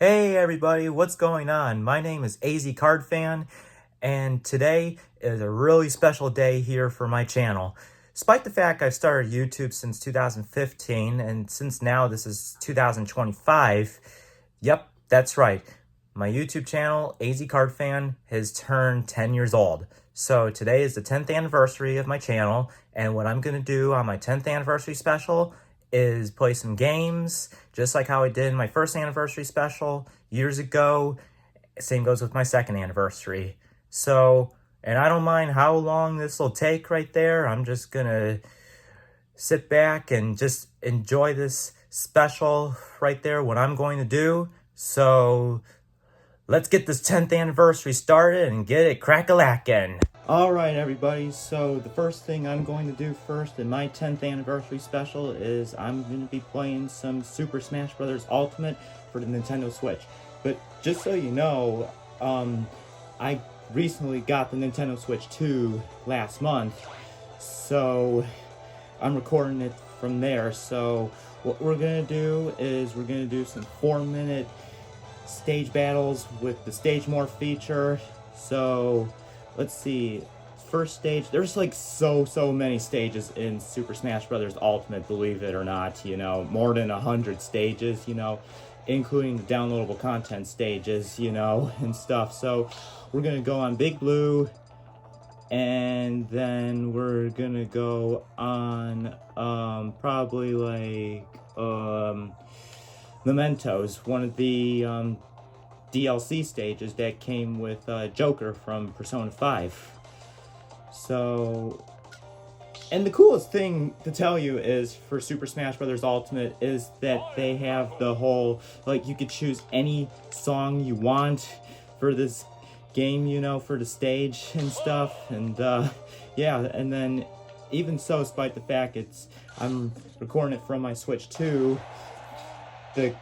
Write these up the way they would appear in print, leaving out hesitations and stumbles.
Hey everybody, what's going on? My name is Azcardfan, and today is a really special day here for my channel. Despite the fact I've started YouTube since 2015, and since now this is 2025, yep, that's right. My YouTube channel, Azcardfan, has turned 10 years old. So today is the 10th anniversary of my channel, and what I'm going to do on my 10th anniversary special is play some games, just like how I did in my first anniversary special years ago. Same goes with my second anniversary. So, and I don't mind how long this will take right there. I'm just gonna sit back and just enjoy this special right there, what I'm going to do. So, let's get this 10th anniversary started and get it crack-a-lackin'. Alright everybody, so the first thing I'm going to do first in my 10th anniversary special is I'm going to be playing some Super Smash Bros. Ultimate for the Nintendo Switch. But just so you know, I recently got the Nintendo Switch 2 last month, so I'm recording it from there. So what we're going to do is we're going to do some 4-minute stage battles with the Stage Morph feature. So let's see, first stage, there's like so many stages in Super Smash Bros. Ultimate, believe it or not, you know, more than 100 stages, you know, including the downloadable content stages, you know, and stuff. So we're gonna go on Big Blue, and then we're gonna go on probably like Mementos, one of the DLC stages that came with Joker from Persona 5. So, and the coolest thing to tell you is for Super Smash Bros. Ultimate is that they have the whole, like, you could choose any song you want for this game, you know, for the stage and stuff. And yeah, and then even so, despite the fact I'm recording it from my Switch 2, the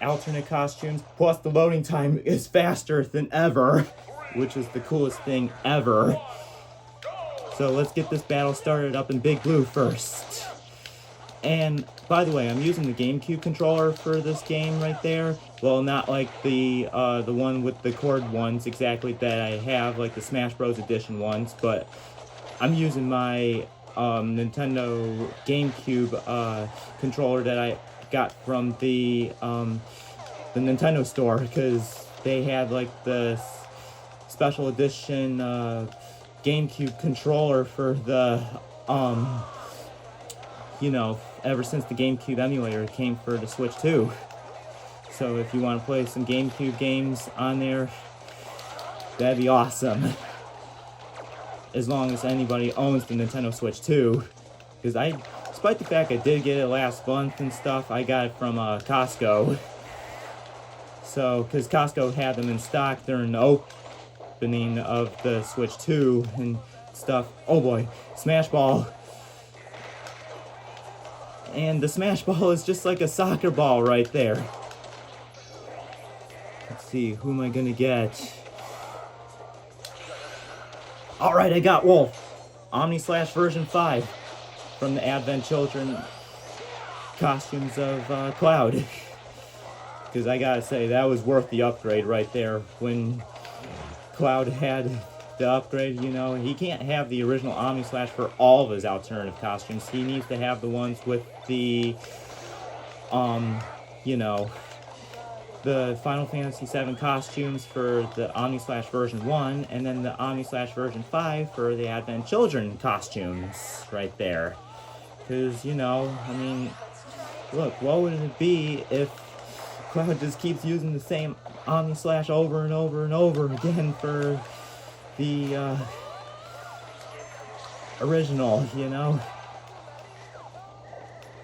alternate costumes plus the loading time is faster than ever, which is the coolest thing ever. So let's get this battle started up in Big Blue first. And by the way, I'm using the GameCube controller for this game right there. Well, not like the one with the cord ones exactly that I have, like the Smash Bros. Edition ones, but I'm using my Nintendo GameCube controller that I got from the Nintendo store, because they had like the special edition GameCube controller for the you know, ever since the GameCube emulator came for the Switch 2. So if you want to play some GameCube games on there, that'd be awesome. As long as anybody owns the Nintendo Switch 2, because despite the fact I did get it last month and stuff, I got it from Costco. So, because Costco had them in stock during the opening of the Switch 2 and stuff. Oh boy, Smash Ball. And the Smash Ball is just like a soccer ball right there. Let's see, who am I gonna get? Alright, I got Wolf. Omni-Slash version 5 from the Advent Children costumes of Cloud. Because I gotta say, that was worth the upgrade right there. When Cloud had the upgrade, you know, he can't have the original Omni-Slash for all of his alternative costumes. He needs to have the ones with the, you know, the Final Fantasy VII costumes for the Omni-Slash version 1, and then the Omni-Slash version 5 for the Advent Children costumes right there. Because, you know, I mean, look, what would it be if Cloud just keeps using the same Omni-Slash over and over and over again for the original, you know?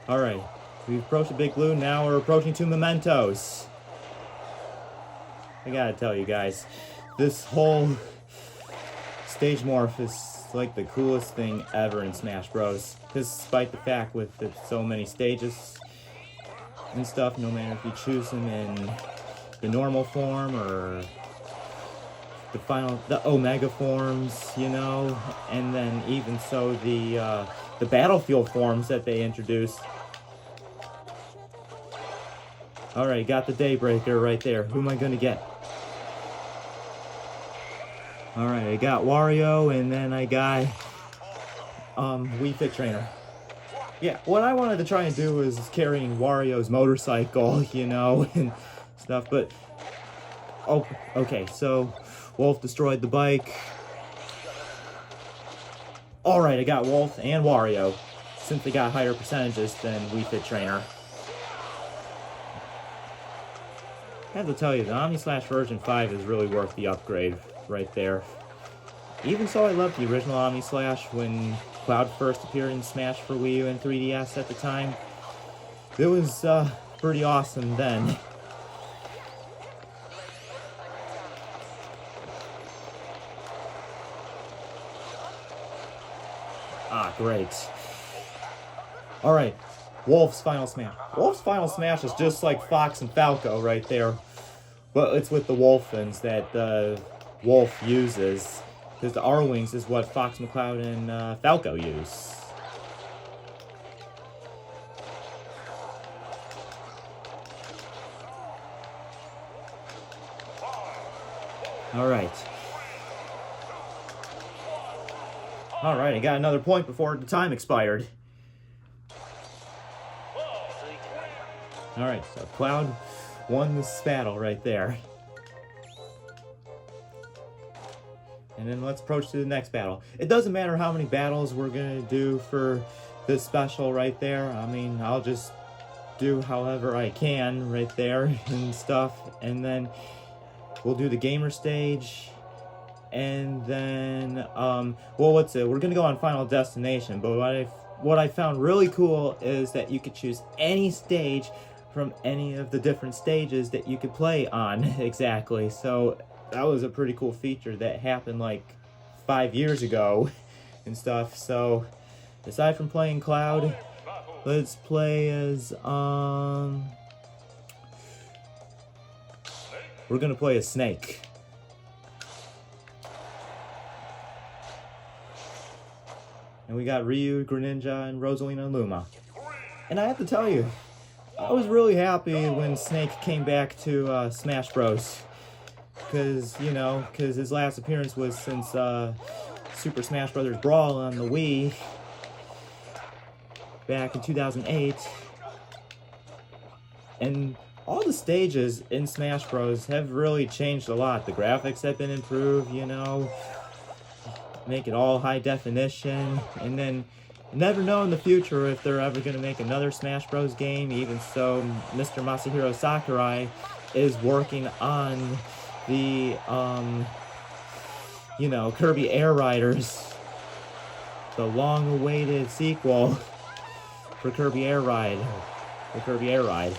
Alright, we've approached the Big Blue, now we're approaching 2 Mementos. I gotta tell you guys, this whole Stage Morph is like the coolest thing ever in Smash Bros. Despite the fact with so many stages and stuff, no matter if you choose them in the normal form or the Omega forms, you know, and then even so the Battlefield forms that they introduced. Alright, got the Daybreaker right there. Who am I gonna get? Alright, I got Wario, and then I got Wii Fit Trainer. Yeah, what I wanted to try and do was carrying Wario's motorcycle, you know, and stuff, but... Oh, okay, so Wolf destroyed the bike. Alright, I got Wolf and Wario, since they got higher percentages than Wii Fit Trainer. I have to tell you, the Omni-Slash version 5 is really worth the upgrade right there. Even so, I loved the original Omni-Slash when Cloud first appeared in Smash for Wii U and 3DS at the time. It was pretty awesome then. Ah, great. Alright, Wolf's Final Smash. Wolf's Final Smash is just like Fox and Falco right there. But it's with the Wolfins that Wolf uses. Because the R-Wings is what Fox, McCloud, and Falco use. Alright. Alright, I got another point before the time expired. Alright, so Cloud won this battle right there. And then let's approach to the next battle. It doesn't matter how many battles we're going to do for this special right there. I mean, I'll just do however I can right there and stuff. And then we'll do the gamer stage. And then, well, what's it? We're going to go on Final Destination. But what I found really cool is that you could choose any stage from any of the different stages that you could play on. Exactly. So that was a pretty cool feature that happened like 5 years ago and stuff. So aside from playing Cloud, let's play as we're gonna play as Snake. And we got Ryu, Greninja, and Rosalina and Luma. And I have to tell you, I was really happy when Snake came back to Smash Bros. Because, you know, his last appearance was since Super Smash Bros. Brawl on the Wii back in 2008. And all the stages in Smash Bros. Have really changed a lot. The graphics have been improved, you know, make it all high definition. And then you never know in the future if they're ever going to make another Smash Bros. Game. Even so, Mr. Masahiro Sakurai is working on the, you know, Kirby Air Riders, the long-awaited sequel for Kirby Air Ride, the Kirby Air Ride.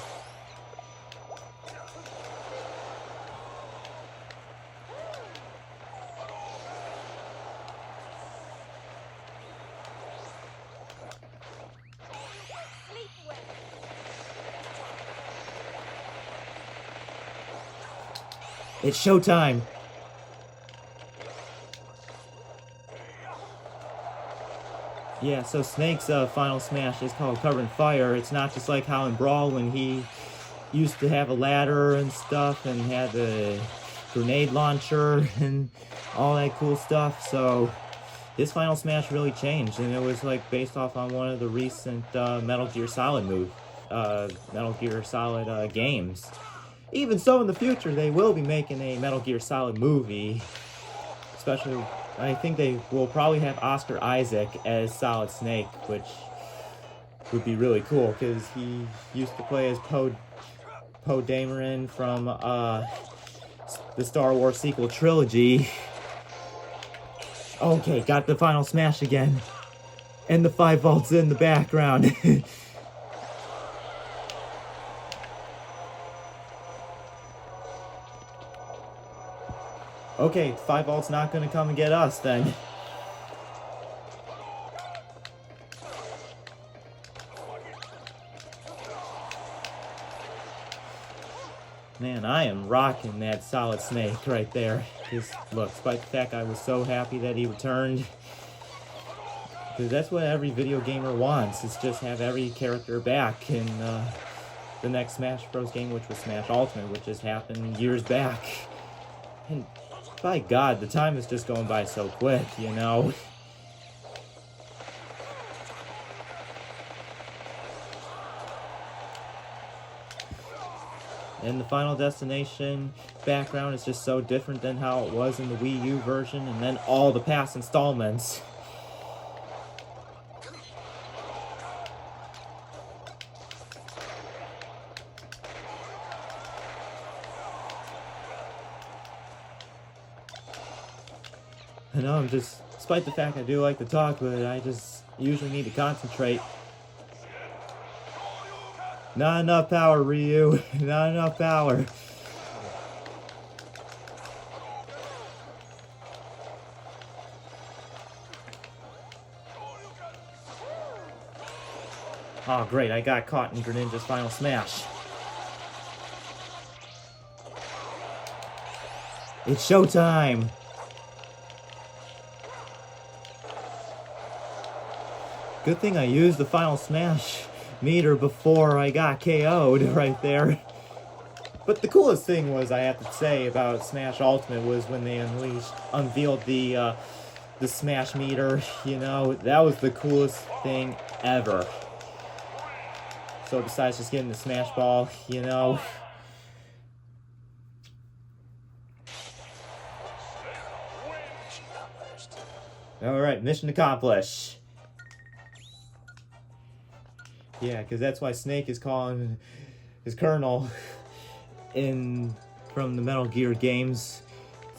It's showtime! Yeah, so Snake's Final Smash is called Covered in Fire. It's not just like how in Brawl when he used to have a ladder and stuff and had the grenade launcher and all that cool stuff. So this Final Smash really changed, and it was like based off on one of the recent Metal Gear Solid games. Even so, in the future, they will be making a Metal Gear Solid movie. Especially, I think they will probably have Oscar Isaac as Solid Snake, which would be really cool, because he used to play as Poe Dameron from the Star Wars sequel trilogy. Okay, got the Final Smash again. And the 5 volts in the background. Okay, 5 volts not gonna come and get us then. Man, I am rocking that Solid Snake right there. Just look, despite the fact I was so happy that he returned. Because that's what every video gamer wants, is just have every character back. And the next Smash Bros. Game, which was Smash Ultimate, which just happened years back. And by God, the time is just going by so quick, you know? And the Final Destination background is just so different than how it was in the Wii U version, and then all the past installments. I know, despite the fact I do like to talk, but I just usually need to concentrate. Not enough power, Ryu. Not enough power. Oh, great. I got caught in Greninja's Final Smash. It's showtime! Good thing I used the Final Smash meter before I got KO'd right there. But the coolest thing was, I have to say, about Smash Ultimate was when they unveiled the Smash meter, you know, that was the coolest thing ever. So besides just getting the Smash Ball, you know. Alright, mission accomplished. Yeah, because that's why Snake is calling his colonel from the Metal Gear games,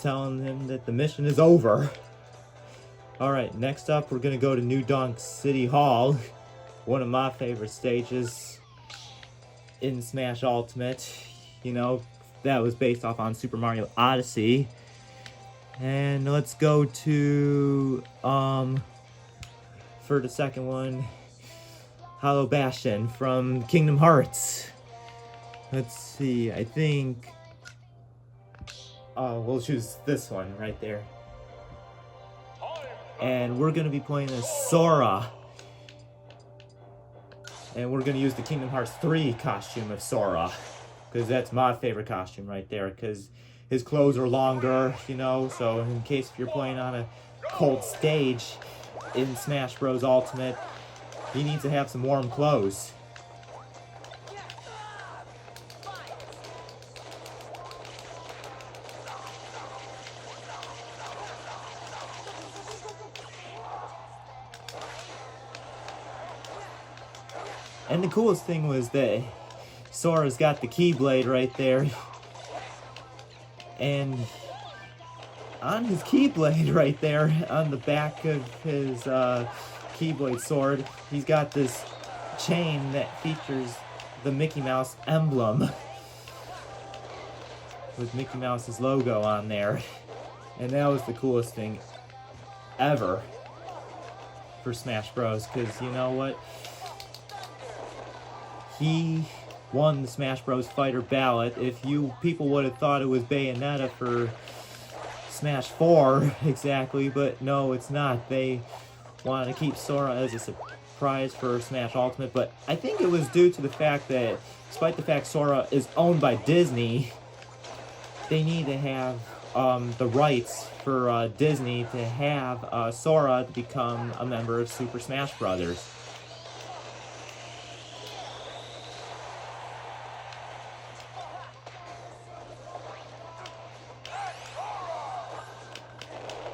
telling him that the mission is over. Alright, next up we're going to go to New Donk City Hall, one of my favorite stages in Smash Ultimate. You know, that was based off on Super Mario Odyssey. And let's go to, for the second one, Hollow Bastion from Kingdom Hearts. Let's see, I think... Oh, we'll choose this one right there. And we're going to be playing as Sora. And we're going to use the Kingdom Hearts 3 costume of Sora. Because that's my favorite costume right there. Because his clothes are longer, you know. So in case if you're playing on a cold stage in Smash Bros. Ultimate, he needs to have some warm clothes. And the coolest thing was that Sora's got the Keyblade right there. And on his Keyblade right there, on the back of his Keyblade sword, he's got this chain that features the Mickey Mouse emblem with Mickey Mouse's logo on there. And that was the coolest thing ever for Smash Bros. Because you know what? He won the Smash Bros. Fighter ballot. If you people would have thought it was Bayonetta for Smash 4, exactly, but no, it's not. They wanted to keep Sora as a surprise for Smash Ultimate, but I think it was due to the fact that, despite the fact Sora is owned by Disney, they need to have the rights for Disney to have Sora to become a member of Super Smash Brothers.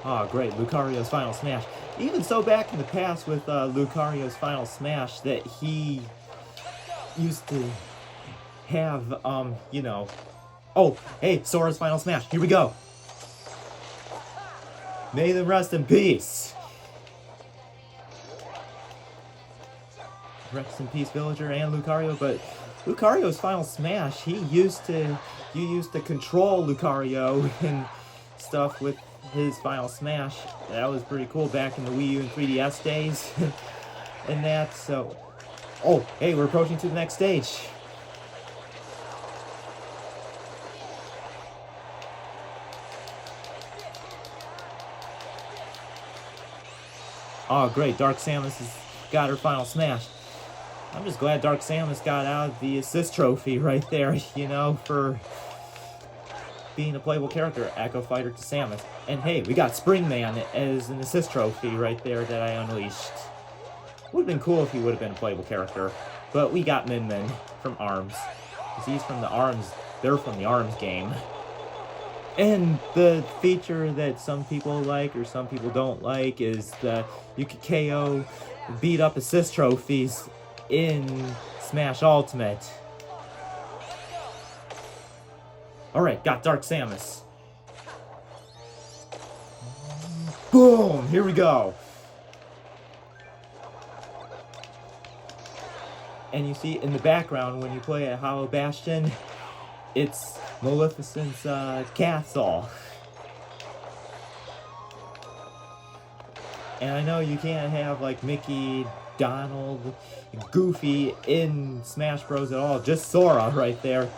Oh, great, Lucario's Final Smash. Even so, back in the past with Lucario's Final Smash, that he used to have, you know... Oh, hey, Sora's Final Smash, here we go! May them rest in peace! Rest in peace, Villager and Lucario, but Lucario's Final Smash, you used to control Lucario and stuff with his Final Smash. That was pretty cool back in the Wii U and 3DS days. And that, so... Oh, hey, we're approaching to the next stage. Oh, great, Dark Samus has got her Final Smash. I'm just glad Dark Samus got out the assist trophy right there, you know, for being a playable character, Echo Fighter to Samus. And hey, we got Springman as an assist trophy right there that I unleashed. Would have been cool if he would have been a playable character, but we got Min Min from ARMS. Because he's from the ARMS, they're from the ARMS game. And the feature that some people like or some people don't like is that you could KO beat up assist trophies in Smash Ultimate. Alright, got Dark Samus. Boom! Here we go. And you see in the background when you play at Hollow Bastion, it's Maleficent's castle. And I know you can't have like Mickey, Donald, Goofy in Smash Bros at all, just Sora right there.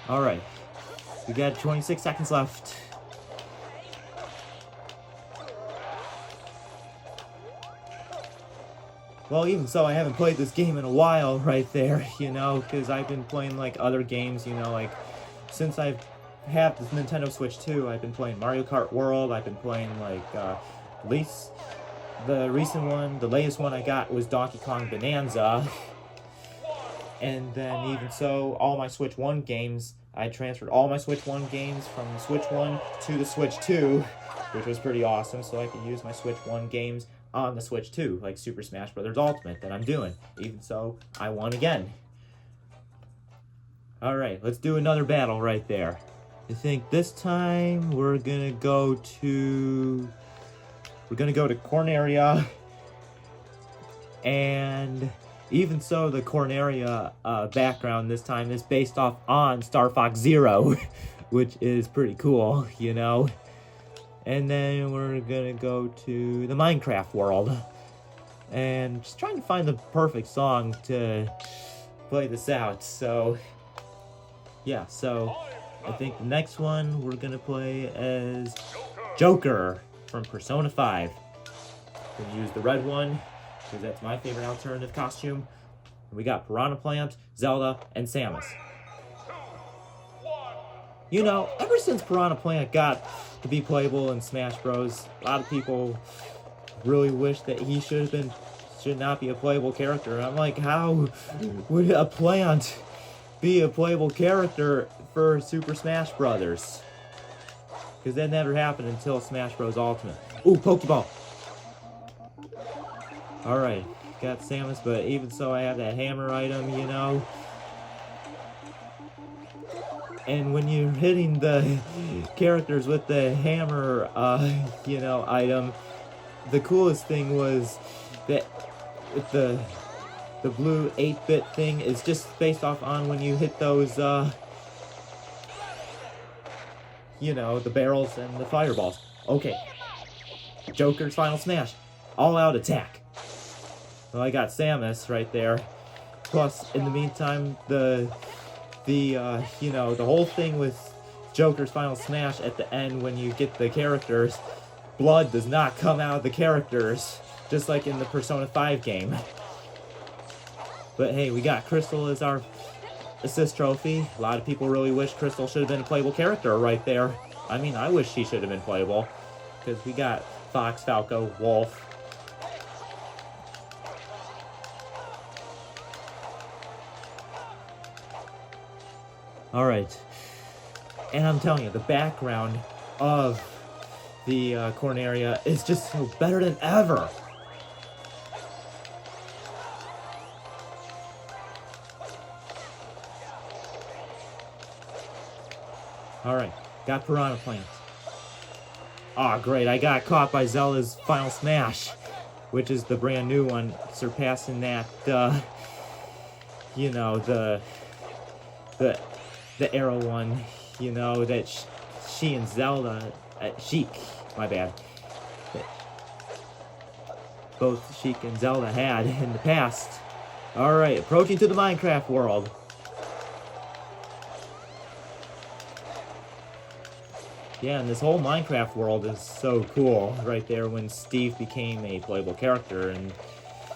Alright, we got 26 seconds left. Well, even so, I haven't played this game in a while right there, you know, because I've been playing, like, other games, you know, like, since I've had this Nintendo Switch 2, I've been playing Mario Kart World, I've been playing, like, at least the recent one, the latest one I got was Donkey Kong Bonanza, and then even so, all my Switch 1 games, I transferred all my Switch 1 games from the Switch 1 to the Switch 2, which was pretty awesome, so I could use my Switch 1 games on the Switch 2, like Super Smash Bros. Ultimate that I'm doing. Even so, I won again. Alright, let's do another battle right there. I think this time we're gonna go to Corneria. And even so, the Corneria background this time is based off on Star Fox Zero, which is pretty cool, you know. And then we're gonna go to the Minecraft world. And just trying to find the perfect song to play this out. So, yeah, so I think the next one we're gonna play as Joker from Persona 5. We're gonna use the red one, because that's my favorite alternative costume. We got Piranha Plant, Zelda, and Samus. You know, ever since Piranha Plant got to be playable in Smash Bros, a lot of people really wish that he should not be a playable character. I'm like, how would a plant be a playable character for Super Smash Brothers? Because that never happened until Smash Bros Ultimate. Ooh, Pokeball! Alright, got Samus, but even so, I have that hammer item, you know. And when you're hitting the characters with the hammer, you know, item, the coolest thing was that the blue 8-bit thing is just based off on when you hit those, you know, the barrels and the fireballs. Okay, Joker's Final Smash, all-out attack. Well, I got Samus right there. Plus, in the meantime, you know, the whole thing with Joker's Final Smash at the end when you get the characters, blood does not come out of the characters, just like in the Persona 5 game. But hey, we got Crystal as our assist trophy. A lot of people really wish Crystal should have been a playable character right there. I mean, I wish she should have been playable, because we got Fox, Falco, Wolf. Alright, and I'm telling you, the background of the Corneria is just so better than ever. Alright, got Piranha Plant. Aw, great, I got caught by Zelda's Final Smash, which is the brand new one, surpassing that, you know, the arrow one, you know, that she and Zelda, Sheik, my bad, both Sheik and Zelda had in the past. Alright, approaching to the Minecraft world. Yeah, and this whole Minecraft world is so cool right there when Steve became a playable character in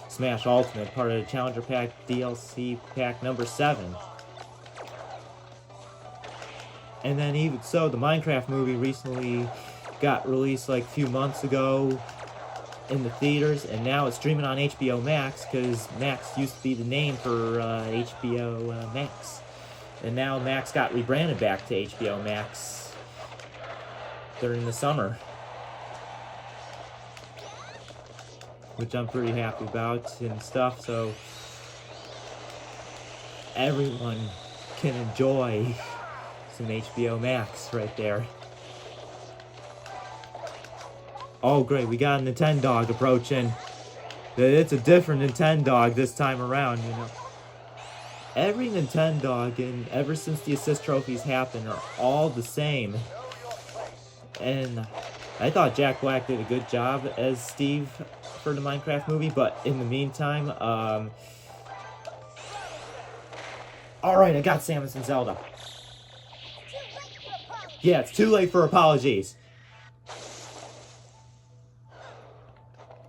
Smash Ultimate, part of the Challenger Pack DLC Pack number 7. And then even so, the Minecraft movie recently got released like a few months ago in the theaters, and now it's streaming on HBO Max, because Max used to be the name for HBO Max. And now Max got rebranded back to HBO Max during the summer, which I'm pretty happy about and stuff, so everyone can enjoy some HBO Max right there. Oh great, we got a Nintendog approaching. It's a different Nintendog this time around, you know. Every Nintendog, and ever since the assist trophies happened, are all the same. And I thought Jack Black did a good job as Steve for the Minecraft movie, but in the meantime, alright, I got Samus and Zelda. Yeah, it's too late for apologies.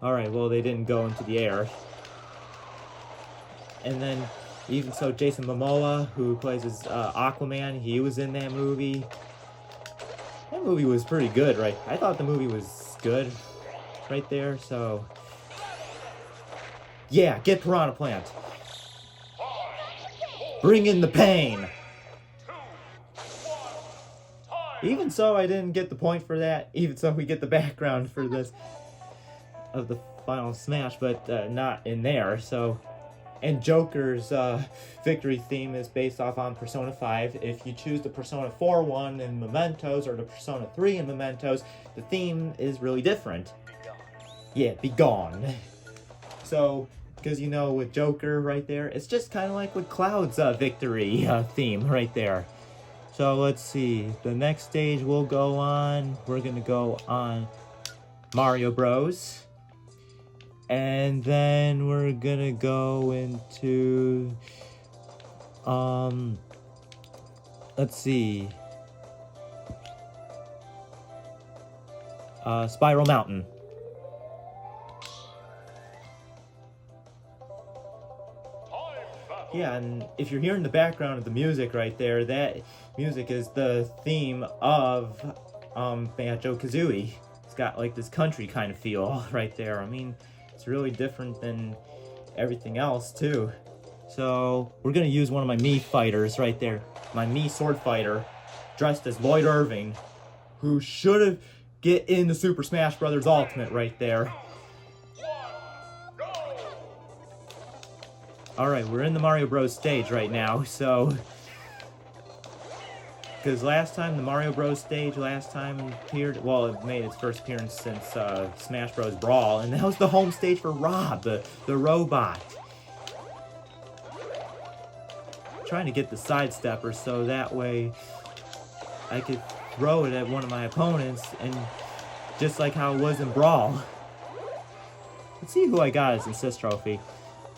Alright, well, they didn't go into the air. And then, even so, Jason Momoa, who plays as Aquaman, he was in that movie. That movie was pretty good, right? I thought the movie was good right there, so... Yeah, get Piranha Plant. Bring in the pain. Even so, I didn't get the point for that. Even so, we get the background for this of the final Smash, but not in there, so... And Joker's victory theme is based off on Persona 5. If you choose the Persona 4 one in Mementos or the Persona 3 in Mementos, the theme is really different. Yeah, be gone. So, because you know, with Joker right there, it's just kind of like with Cloud's victory theme right there. So let's see, the next stage we'll go on, we're going to go on Mario Bros. And then we're going to go into, let's see, Spiral Mountain. Yeah, and if you're hearing the background of the music right there, that music is the theme of Banjo-Kazooie. It's got like this country kind of feel right there. I mean, it's really different than everything else too. So we're gonna use one of my Mii fighters right there. My Mii sword fighter, dressed as Lloyd Irving, who should have get into Super Smash Bros. Ultimate right there. Alright, we're in the Mario Bros. Stage right now, so... Because last time, the Mario Bros. Stage appeared... Well, it made its first appearance since Smash Bros. Brawl, and that was the home stage for Rob, the robot. Trying to get the sidestepper so that way I could throw it at one of my opponents, and just like how it was in Brawl. Let's see who I got as an assist trophy.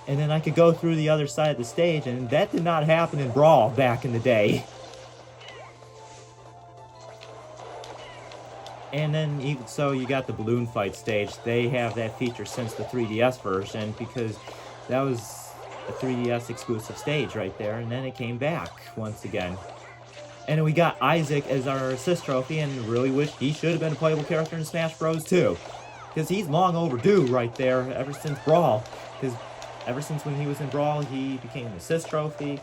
And then I could go through the other side of the stage, and that did not happen in Brawl back in the day. And then, even so, you got the balloon fight stage. They have that feature since the 3DS version, because that was a 3DS exclusive stage right there, and then it came back once again. And then we got Isaac as our assist trophy, and really wish he should have been a playable character in Smash Bros. Too. Because he's long overdue right there, ever since Brawl. Because ever since when he was in Brawl, he became an assist trophy.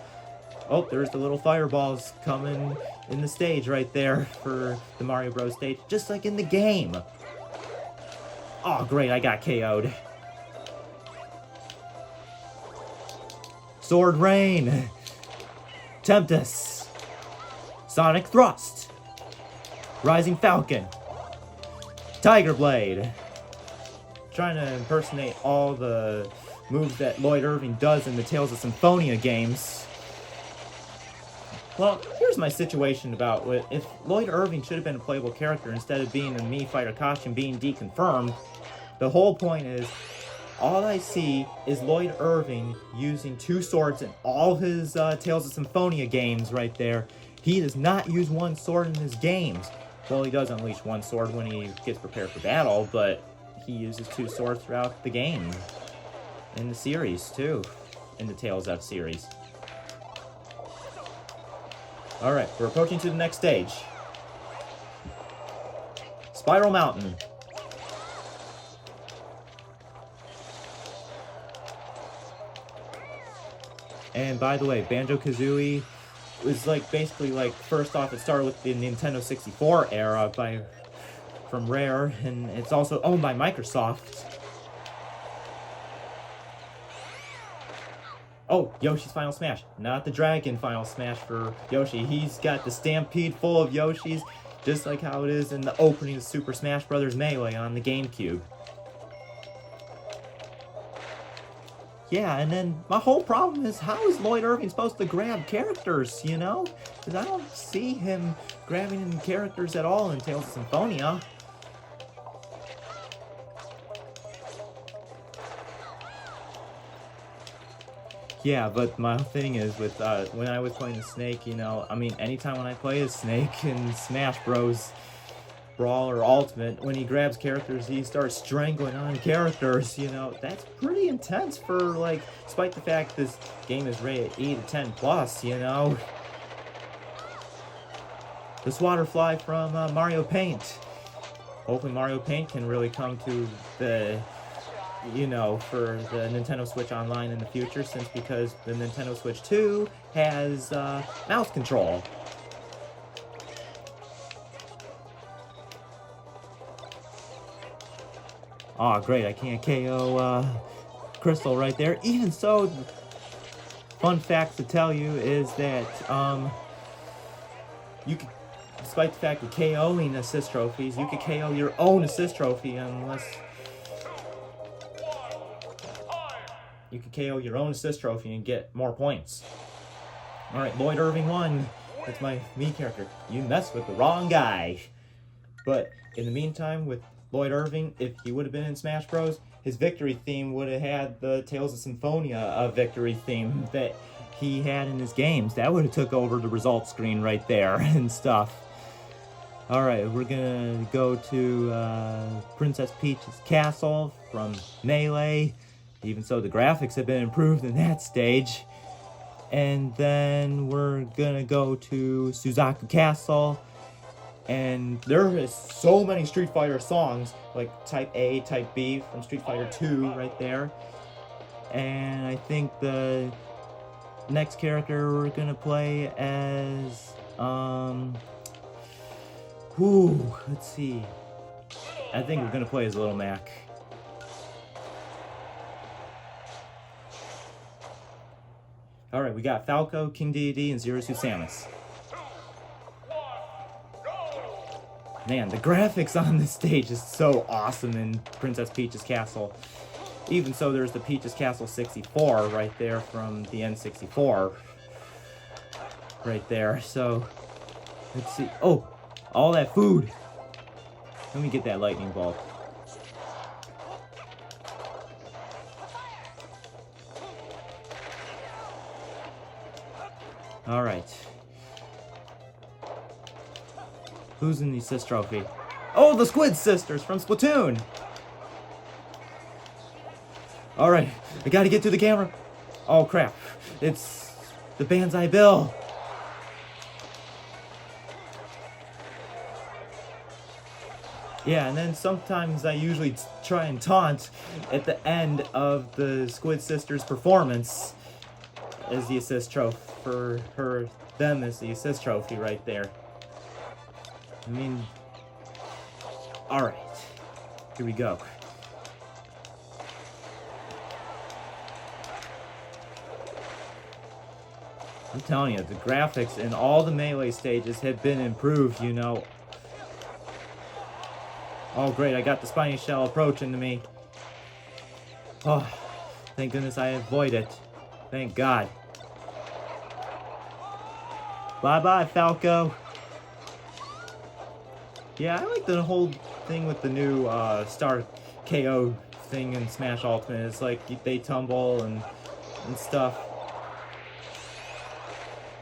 Oh, there's the little fireballs coming in the stage right there for the Mario Bros. Stage, just like in the game. Oh, great, I got KO'd. Sword Rain. Tempest. Sonic Thrust. Rising Falcon. Tiger Blade. Trying to impersonate all the moves that Lloyd Irving does in the Tales of Symphonia games. Well, here's my situation about it. If Lloyd Irving should have been a playable character instead of being a Mii fighter costume being deconfirmed, the whole point is, all I see is Lloyd Irving using two swords in all his Tales of Symphonia games right there. He does not use one sword in his games. Well, he does unleash one sword when he gets prepared for battle, but he uses two swords throughout the game. In the series, too. In the Tales of series. Alright, we're approaching to the next stage. Spiral Mountain. And by the way, Banjo-Kazooie was basically first off, it started with the Nintendo 64 era from Rare, and it's also owned by Microsoft. Oh, Yoshi's Final Smash. Not the Dragon Final Smash for Yoshi. He's got the Stampede full of Yoshis, just like how it is in the opening of Super Smash Bros. Melee on the GameCube. Yeah, and then my whole problem is, how is Lloyd Irving supposed to grab characters, you know? Because I don't see him grabbing characters at all in Tales of Symphonia. Yeah, but my thing is with, when I was playing the Snake, you know, I mean, anytime when I play as Snake in Smash Bros. Brawl or Ultimate, when he grabs characters, he starts strangling on characters, you know. That's pretty intense for, despite the fact this game is rated 8 to 10 plus, you know. The Swatterfly from Mario Paint. Hopefully Mario Paint can really come to the, you know, for the Nintendo Switch Online in the future, because the Nintendo Switch 2 has mouse control. Aw, oh, great, I can't KO Crystal right there. Even so, fun fact to tell you is that you can, despite the fact of KOing assist trophies, you can KO your own assist trophy unless... You can KO your own assist trophy and get more points. Alright, Lloyd Irving won. That's my me character. You messed with the wrong guy. But in the meantime, with Lloyd Irving, if he would have been in Smash Bros., his victory theme would have had the Tales of Symphonia victory theme that he had in his games. That would have took over the results screen right there and stuff. Alright, we're gonna go to Princess Peach's castle from Melee. Even so, the graphics have been improved in that stage. And then we're gonna go to Suzaku Castle. And there is so many Street Fighter songs, like Type A, Type B from Street Fighter 2 right there. And I think the next character we're gonna play as, let's see. I think we're gonna play as Little Mac. Alright, we got Falco, King Dedede, and Zero Suit Samus. Man, the graphics on this stage is so awesome in Princess Peach's Castle. Even so, there's the Peach's Castle 64 right there from the N64. Right there, so... Let's see. Oh! All that food! Let me get that lightning bolt. Alright. Who's in the assist trophy? Oh, the Squid Sisters from Splatoon! Alright, I gotta get to the camera. Oh crap, it's the Banzai Bill. Yeah, and then sometimes I usually try and taunt at the end of the Squid Sisters performance as the assist trophy for them as the assist trophy right there. I mean, alright, here we go. I'm telling you, the graphics in all the Melee stages have been improved, you know. Oh great, I got the Spiny Shell approaching to me. Oh, thank goodness I avoided it. Thank God. Bye-bye, Falco. Yeah, I like the whole thing with the new Star KO thing in Smash Ultimate. It's like they tumble and stuff.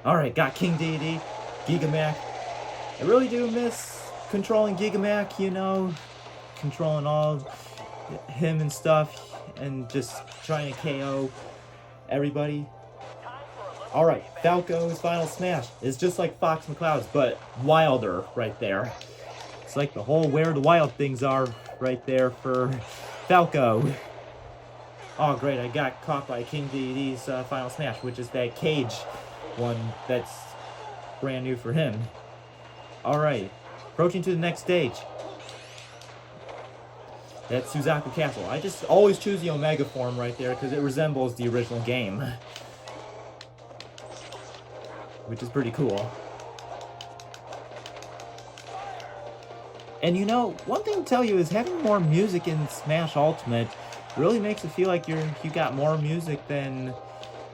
Alright, got King Dedede, Gigamac. I really do miss controlling Gigamac, you know, controlling all him and stuff, and just trying to KO everybody. Alright, Falco's Final Smash is just like Fox McCloud's, but wilder right there. It's like the whole where the wild things are right there for Falco. Oh great, I got caught by King Dedede's Final Smash, which is that cage one that's brand new for him. Alright, approaching to the next stage. That's Suzaku Castle. I just always choose the Omega form right there because it resembles the original game, which is pretty cool. And you know, one thing to tell you is having more music in Smash Ultimate really makes it feel like you got more music than,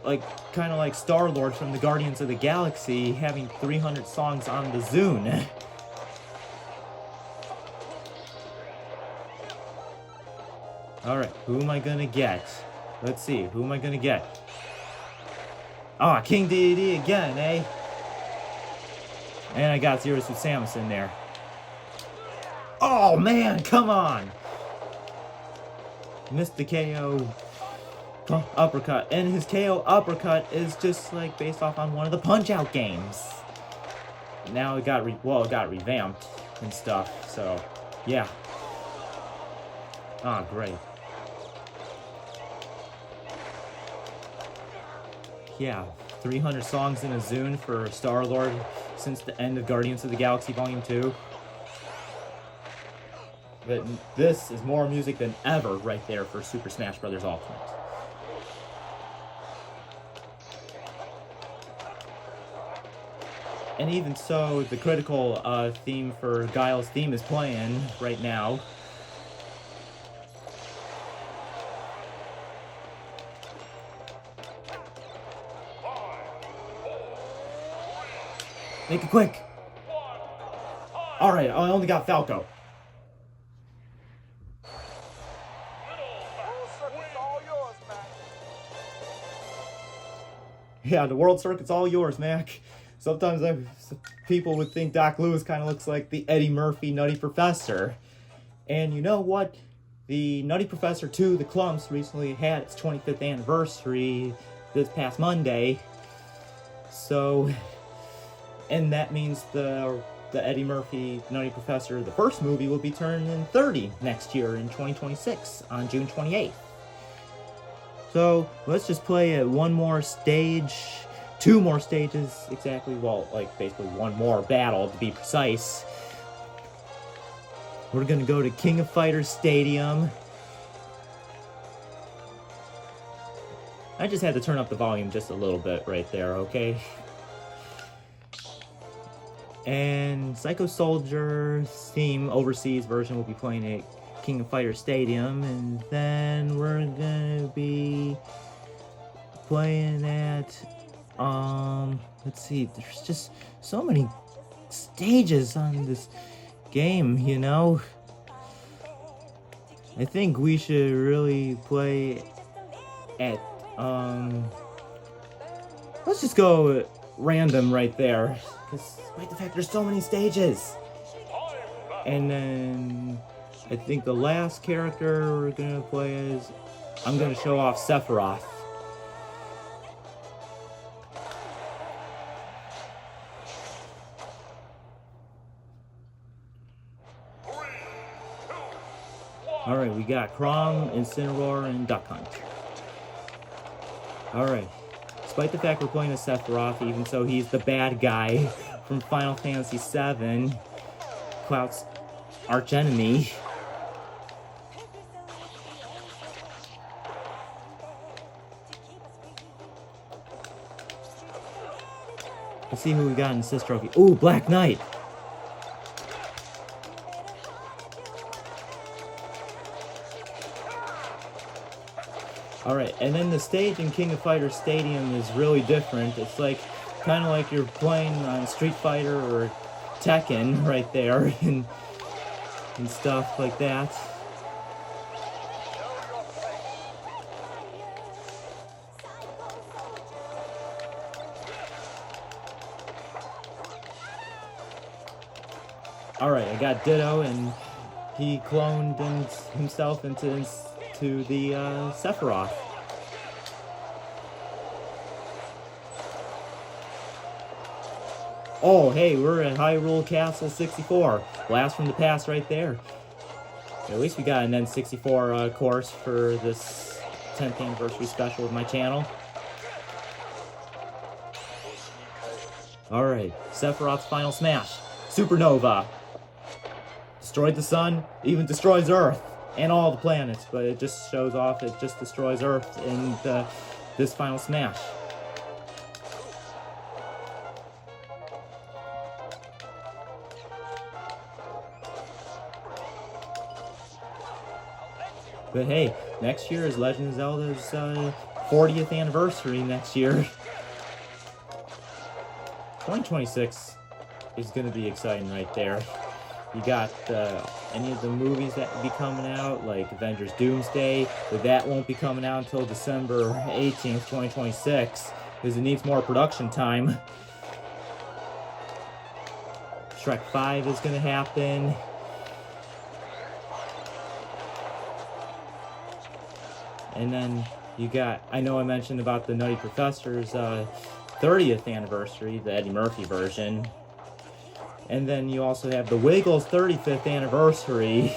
like, kind of like Star-Lord from the Guardians of the Galaxy having 300 songs on the Zune. Alright, who am I gonna get? Let's see, who am I gonna get? Ah, King Dedede again, eh? And I got Zero Suit Samus in there. Oh man, come on! Missed the KO uppercut. And his KO uppercut is just like based off on one of the Punch-Out games. Now it got revamped and stuff, so yeah. Ah, great. Yeah, 300 songs in a Zune for Star-Lord since the end of Guardians of the Galaxy Volume 2. But this is more music than ever right there for Super Smash Bros. Ultimate. And even so, the critical theme for Guile's theme is playing right now. Make it quick! Alright, I only got Falco. Yeah, the world circuit's all yours, Mac. Sometimes people would think Doc Lewis kind of looks like the Eddie Murphy Nutty Professor. And you know what? The Nutty Professor 2, The Clumps, recently had its 25th anniversary this past Monday. So, and that means the Eddie Murphy Nutty Professor, the first movie, will be turning 30 next year in 2026 on June 28th. So, let's just play one more stage, 2 more stages, exactly, well, like, basically one more battle, to be precise. We're gonna go to King of Fighters Stadium. I just had to turn up the volume just a little bit right there, okay? And Psycho Soldier's theme, overseas version, will be playing at King of Fighters Stadium, and then we're gonna be playing at let's see, there's just so many stages on this game, you know. I think we should really play at let's just go random right there, because despite the fact there's so many stages. And then I think the last character we're gonna play is, I'm gonna show off Sephiroth. Alright, we got Chrom, Incineroar, and Duck Hunt. Alright, despite the fact we're playing as Sephiroth, even so he's the bad guy from Final Fantasy VII, Cloud's archenemy. Let's see who we got in this trophy. Ooh, Black Knight! Alright, and then the stage in King of Fighters Stadium is really different. It's like, kind of like you're playing on Street Fighter or Tekken right there, and stuff like that. Alright, I got Ditto, and he cloned himself into the Sephiroth. Oh, hey, we're at Hyrule Castle 64. Blast from the past right there. At least we got an N64 course for this 10th anniversary special of my channel. Alright, Sephiroth's final smash. Supernova. Destroyed the sun, even destroys Earth, and all the planets, but it just shows off, it just destroys Earth in this final smash. But hey, next year is Legend of Zelda's 40th anniversary next year. 2026 is going to be exciting right there. You got any of the movies that will be coming out, like Avengers Doomsday, but that won't be coming out until December 18th, 2026, because it needs more production time. Shrek 5 is going to happen. And then you got, I know I mentioned about the Nutty Professor's 30th anniversary, the Eddie Murphy version. And then you also have the Wiggles 35th anniversary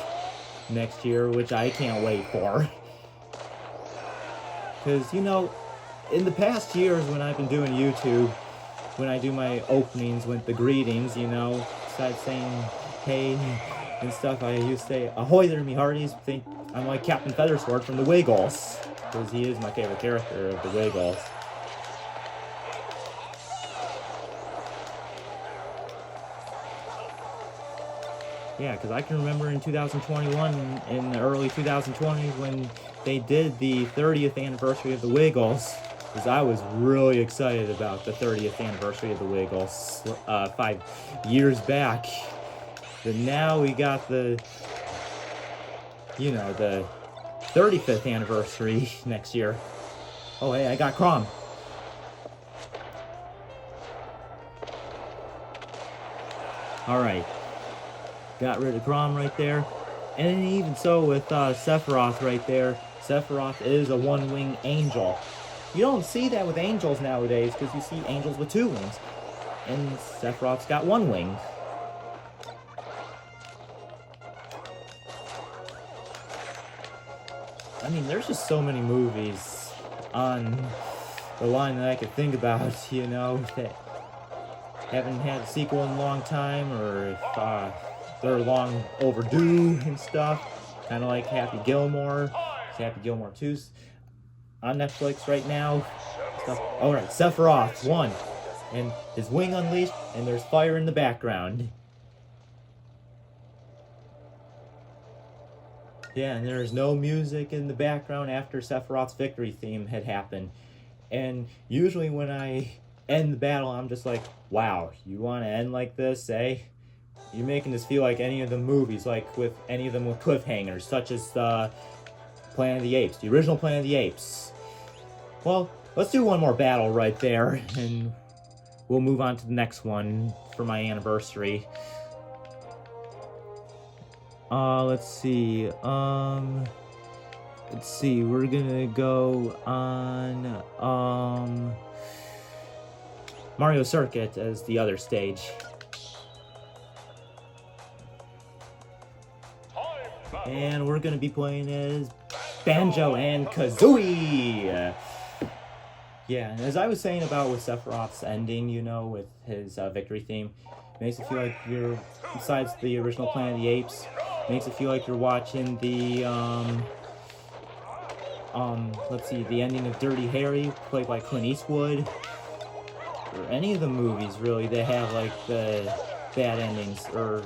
next year, which I can't wait for. Because, you know, in the past years when I've been doing YouTube, when I do my openings with the greetings, you know, besides saying hey and stuff, I used to say, ahoy there, me hearties. Think I'm like Captain Feathersword from the Wiggles, because he is my favorite character of the Wiggles. Yeah, because I can remember in 2021, in the early 2020s, when they did the 30th anniversary of the Wiggles, because I was really excited about the 30th anniversary of the Wiggles 5 years back. But now we got the, you know, the 35th anniversary next year. Oh, hey, I got Crom. Alright. Got rid of Crom right there. And even so with Sephiroth right there, Sephiroth is a one-wing angel. You don't see that with angels nowadays, because you see angels with 2 wings. And Sephiroth's got 1 wing. I mean, there's just so many movies on the line that I could think about, you know, that haven't had a sequel in a long time, or if they're long overdue and stuff. Kind of like Happy Gilmore. Happy Gilmore 2's on Netflix right now. Alright, Sephiroth 1. And his wing unleashed, and there's fire in the background. Yeah, and there's no music in the background after Sephiroth's victory theme had happened. And usually when I end the battle, I'm just like, wow, you want to end like this, eh? You're making this feel like any of the movies, like with any of them with cliffhangers, such as Planet of the Apes, the original Planet of the Apes. Well, let's do one more battle right there, and we'll move on to the next one for my anniversary. Let's see, we're gonna go on, Mario Circuit as the other stage. And we're gonna be playing as Banjo and Kazooie! Yeah, and as I was saying about with Sephiroth's ending, you know, with his victory theme, makes it feel like you're, besides the original Planet of the Apes, makes it feel like you're watching the, let's see, the ending of Dirty Harry, played by Clint Eastwood, or any of the movies, really, that have, like, the bad endings, or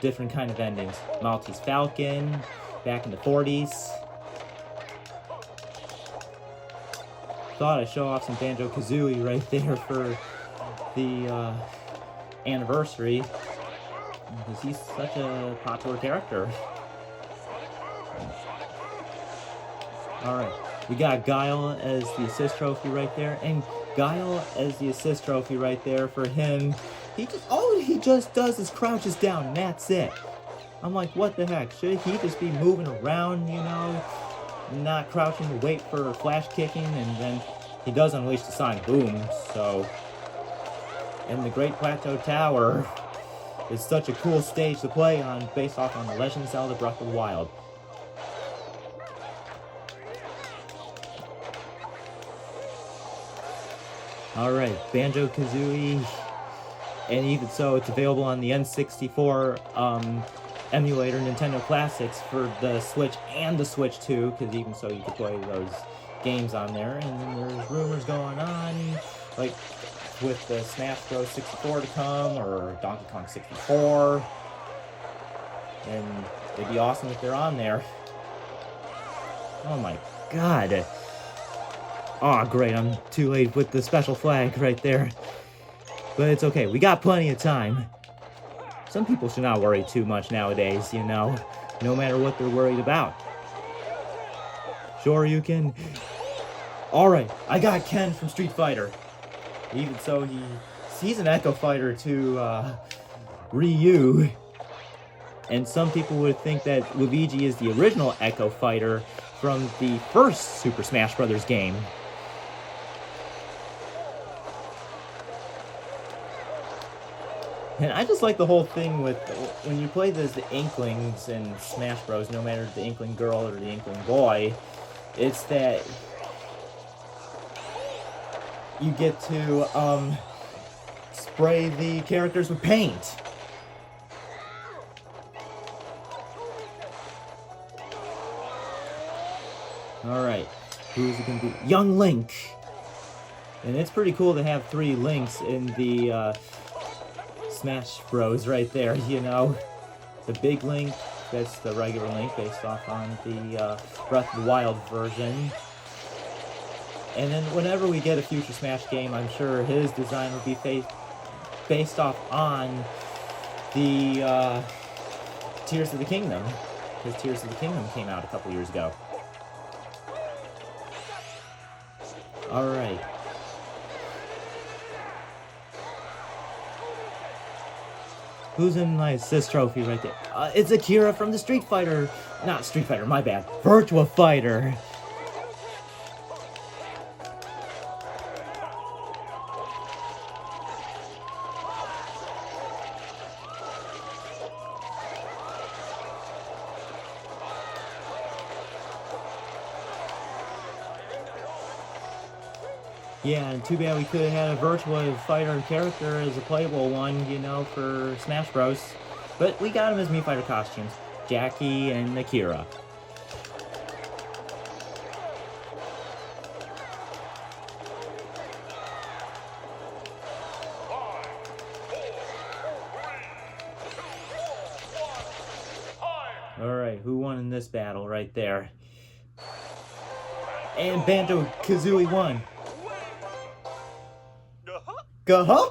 different kind of endings. Maltese Falcon, back in the 40s. Thought I'd show off some Banjo-Kazooie right there for the, anniversary, because he's such a popular character. Alright, we got Guile as the assist trophy right there, and Guile as the assist trophy right there for him. He just, oh, he just does is crouches down, and that's it. I'm like, what the heck? Should he just be moving around, you know, not crouching to wait for flash kicking? And then he does unleash the sonic boom, so... And the Great Plateau Tower is such a cool stage to play on, based off on The Legend of Zelda Breath of the Wild. Alright, Banjo-Kazooie, and even so, it's available on the N64 emulator, Nintendo Classics, for the Switch and the Switch 2, because even so, you can play those games on there. And then there's rumors going on, like, with the Smash Bros. 64 to come, or Donkey Kong 64, and it'd be awesome if they're on there. Oh my god. Aw, great, I'm too late with the special flag right there. But it's okay, we got plenty of time. Some people should not worry too much nowadays, you know, no matter what they're worried about. Sure, you can... Alright, I got Ken from Street Fighter. Even so, he's an Echo Fighter to Ryu. And some people would think that Luigi is the original Echo Fighter from the first Super Smash Bros. Game. And I just like the whole thing with, when you play the Inklings in Smash Bros., no matter the Inkling girl or the Inkling boy, it's that you get to spray the characters with paint. Alright, who's it gonna be? Young Link! And it's pretty cool to have 3 Links in the Smash Bros. Right there, you know. The big Link, that's the regular Link based off on the Breath of the Wild version. And then whenever we get a future Smash game, I'm sure his design will be based off on the Tears of the Kingdom. Because Tears of the Kingdom came out a couple years ago. Alright. Who's in my assist trophy right there? It's Akira from the Street Fighter. Not Street Fighter, my bad. Virtua Fighter. Yeah, and too bad we could have had a Virtua Fighter character as a playable one, you know, for Smash Bros. But we got him as Mii Fighter costumes. Jackie and Akira. Alright, who won in this battle right there? And Banjo-Kazooie won. Gah-huh?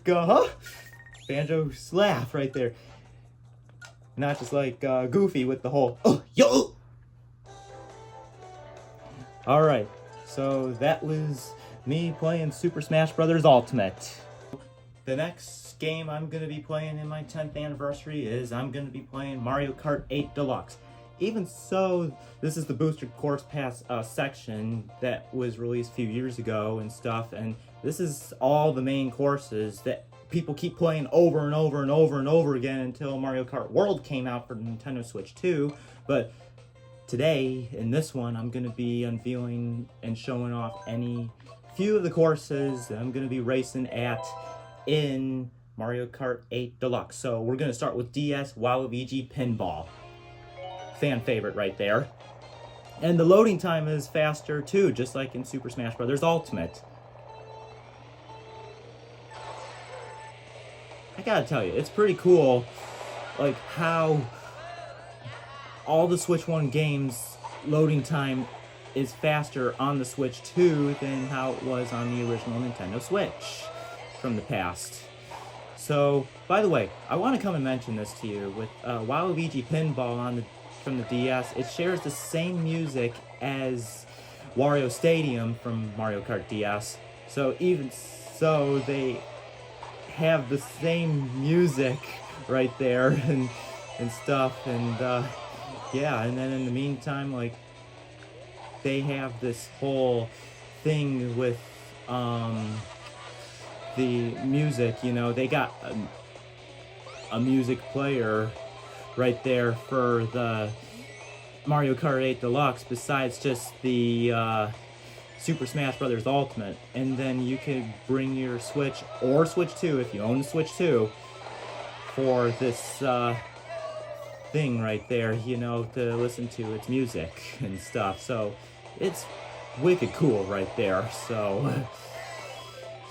Gah-huh? Banjo laugh right there. Not just like Goofy with the whole, oh, yo! Alright, so that was me playing Super Smash Bros. Ultimate. The next game I'm going to be playing in my 10th anniversary is I'm going to be playing Mario Kart 8 Deluxe. Even so, this is the Booster Course Pass section that was released a few years ago and stuff, and this is all the main courses that people keep playing over and over and over and over again until Mario Kart World came out for Nintendo Switch 2, but today, in this one, I'm going to be unveiling and showing off any few of the courses that I'm going to be racing at in Mario Kart 8 Deluxe. So we're going to start with DS Waluigi Pinball. Fan favorite right there. And the loading time is faster too, just like in Super Smash Bros. Ultimate. I gotta tell you, it's pretty cool, like, how all the Switch 1 games loading time is faster on the Switch 2 than how it was on the original Nintendo Switch from the past. So, by the way, I want to come and mention this to you. With Waluigi Pinball from the DS, it shares the same music as Wario Stadium from Mario Kart DS. So even so, they have the same music right there and stuff, and yeah, and then in the meantime, like, they have this whole thing with the music, you know, they got a music player right there for the Mario Kart 8 Deluxe, besides just the Super Smash Bros. Ultimate. And then you could bring your Switch, or Switch 2 if you own the Switch 2, for this thing right there, you know, to listen to its music and stuff. So it's wicked cool right there. So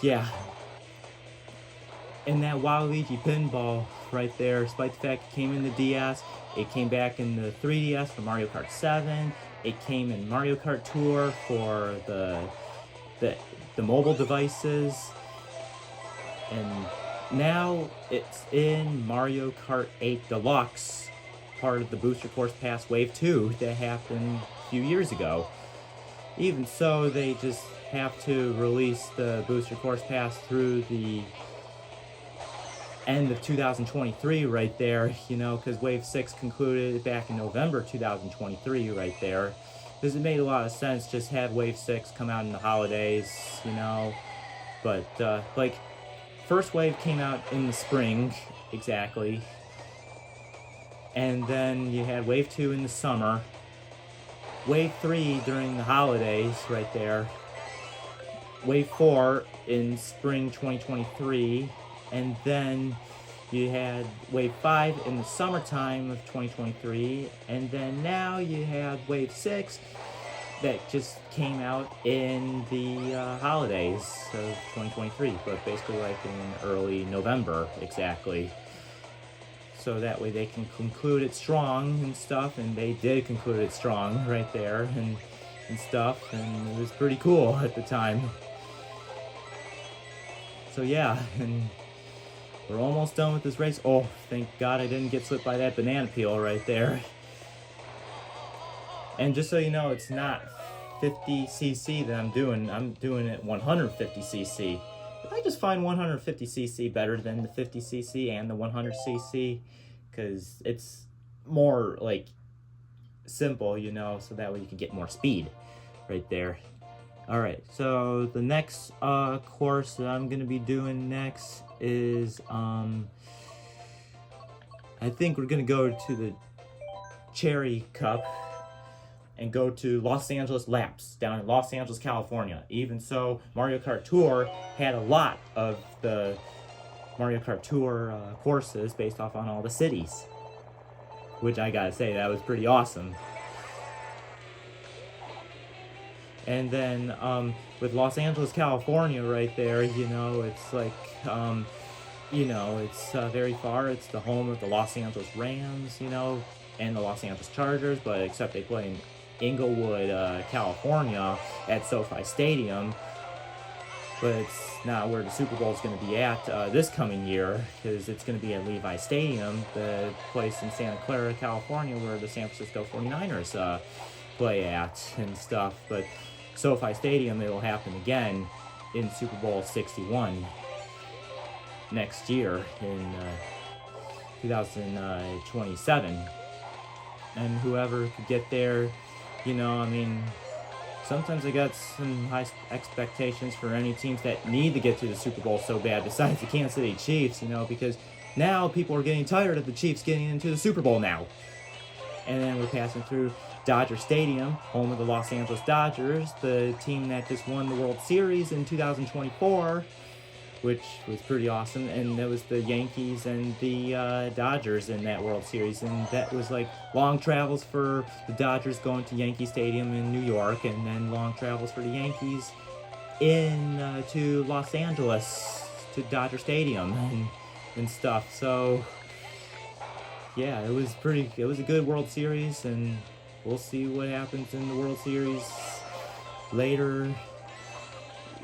yeah. And that Waluigi pinball right there, despite the fact it came in the DS, it came back in the 3DS for Mario Kart 7, it came in Mario Kart Tour for the mobile devices, and now it's in Mario Kart 8 Deluxe, part of the Booster Course Pass Wave 2 that happened a few years ago. Even so, they just have to release the Booster Course Pass through the end of 2023 right there, you know, because Wave 6 concluded back in November 2023 right there, because it made a lot of sense just have Wave 6 come out in the holidays, you know. But like, first wave came out in the spring, exactly, and then you had Wave 2 in the summer, Wave 3 during the holidays right there, Wave 4 in spring 2023, and then you had Wave 5 in the summertime of 2023, and then now you have Wave 6 that just came out in the holidays of 2023, but basically like in early November, exactly. So that way they can conclude it strong and stuff, and they did conclude it strong right there and stuff, and it was pretty cool at the time. So yeah, and we're almost done with this race. Oh, thank God I didn't get slipped by that banana peel right there. And just so you know, it's not 50cc that I'm doing it 150cc. If I just find 150cc better than the 50cc and the 100cc, because it's more like simple, you know, so that way you can get more speed right there. Alright, so the next course that I'm going to be doing next is, I think we're going to go to the Cherry Cup and go to Los Angeles Laps down in Los Angeles, California. Even so, Mario Kart Tour had a lot of the Mario Kart Tour courses based off on all the cities, which I gotta say, that was pretty awesome. And then with Los Angeles, California right there, you know, it's like, you know, it's very far. It's the home of the Los Angeles Rams, you know, and the Los Angeles Chargers, but except they play in Inglewood, California at SoFi Stadium. But it's not where the Super Bowl is going to be at this coming year, because it's going to be at Levi Stadium, the place in Santa Clara, California, where the San Francisco 49ers play at and stuff. But SoFi Stadium, it will happen again in Super Bowl 61 next year in 2027. And whoever could get there, you know, I mean, sometimes I got some high expectations for any teams that need to get to the Super Bowl so bad, besides the Kansas City Chiefs, you know, because now people are getting tired of the Chiefs getting into the Super Bowl now. And then we're passing through Dodger Stadium, home of the Los Angeles Dodgers, the team that just won the World Series in 2024, which was pretty awesome. And that was the Yankees and the Dodgers in that World Series, and that was like long travels for the Dodgers going to Yankee Stadium in New York, and then long travels for the Yankees in to Los Angeles to Dodger Stadium and stuff. So yeah, it was a good World Series, and we'll see what happens in the World Series later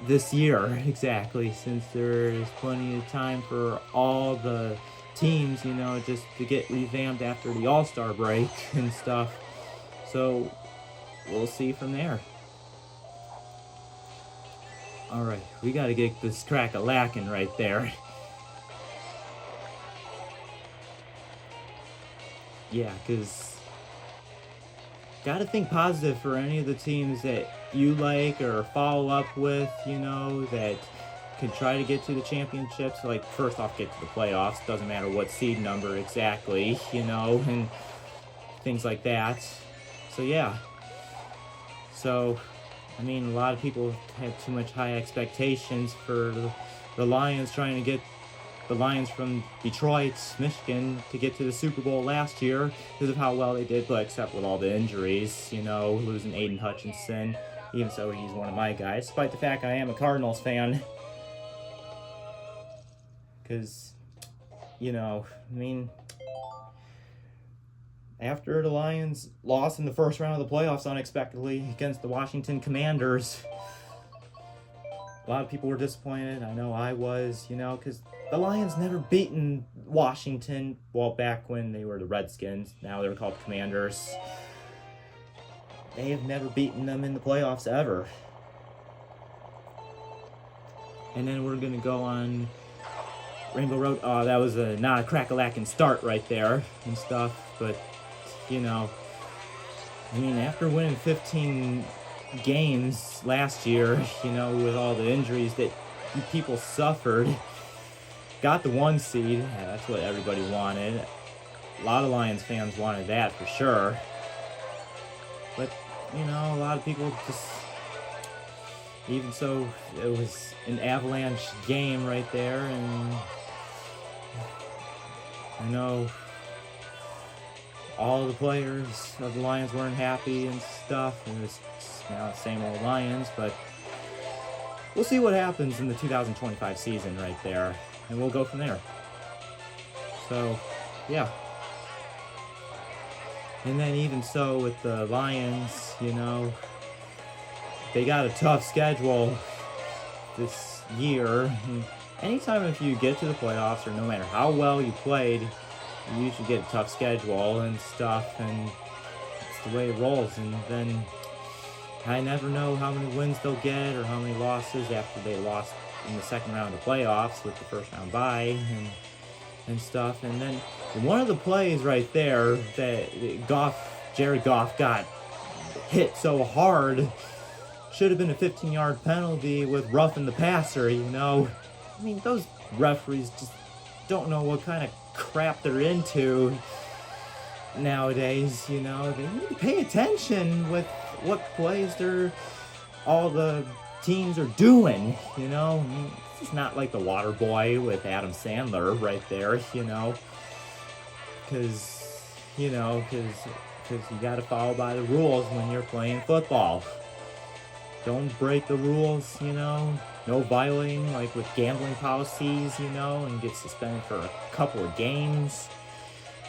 this year, exactly, since there's plenty of time for all the teams, you know, just to get revamped after the All-Star break and stuff. So we'll see from there. Alright, we gotta get this crack-a-lackin' right there. yeah, because got to think positive for any of the teams that you like or follow up with, that could try to get to the championships. Like, first off, get to the playoffs. Doesn't matter what seed number exactly, and things like that. So, yeah. So, I mean, a lot of people have too much high expectations for the Lions trying to get the Lions from Detroit, Michigan, to get to the Super Bowl last year because of how well they did, but except with all the injuries, losing Aiden Hutchinson. Even so, he's one of my guys, despite the fact I am a Cardinals fan. Because, I mean, after the Lions lost in the first round of the playoffs unexpectedly against the Washington Commanders, a lot of people were disappointed. I know I was, because the Lions never beaten Washington, well, back when they were the Redskins. Now they're called Commanders. They have never beaten them in the playoffs ever. And then we're going to go on Rainbow Road. Oh, that was not a crack-a-lackin' start right there and stuff. But, I mean, after winning 15 games last year, with all the injuries that people suffered, got the 1 seed. Yeah, that's what everybody wanted. A lot of Lions fans wanted that for sure. But, a lot of people just, even so, it was an avalanche game right there, and I know all the players of the Lions weren't happy and stuff, and it's now the same old Lions, but we'll see what happens in the 2025 season right there, and we'll go from there. So, yeah. And then even so with the Lions, they got a tough schedule this year. And anytime if you get to the playoffs, or no matter how well you played, you usually get a tough schedule and stuff, and it's the way it rolls. And then I never know how many wins they'll get or how many losses after they lost in the second round of the playoffs with the first round bye and stuff. And then one of the plays right there that Jared Goff got hit so hard should have been a 15-yard penalty with roughing the passer, I mean, those referees just don't know what kind of crap they're into nowadays, They need to pay attention with what plays all the teams are doing, I mean, it's not like the Water Boy with Adam Sandler right there, because you gotta follow by the rules when you're playing football. Don't break the rules, no violating, like with gambling policies, and get suspended for a couple of games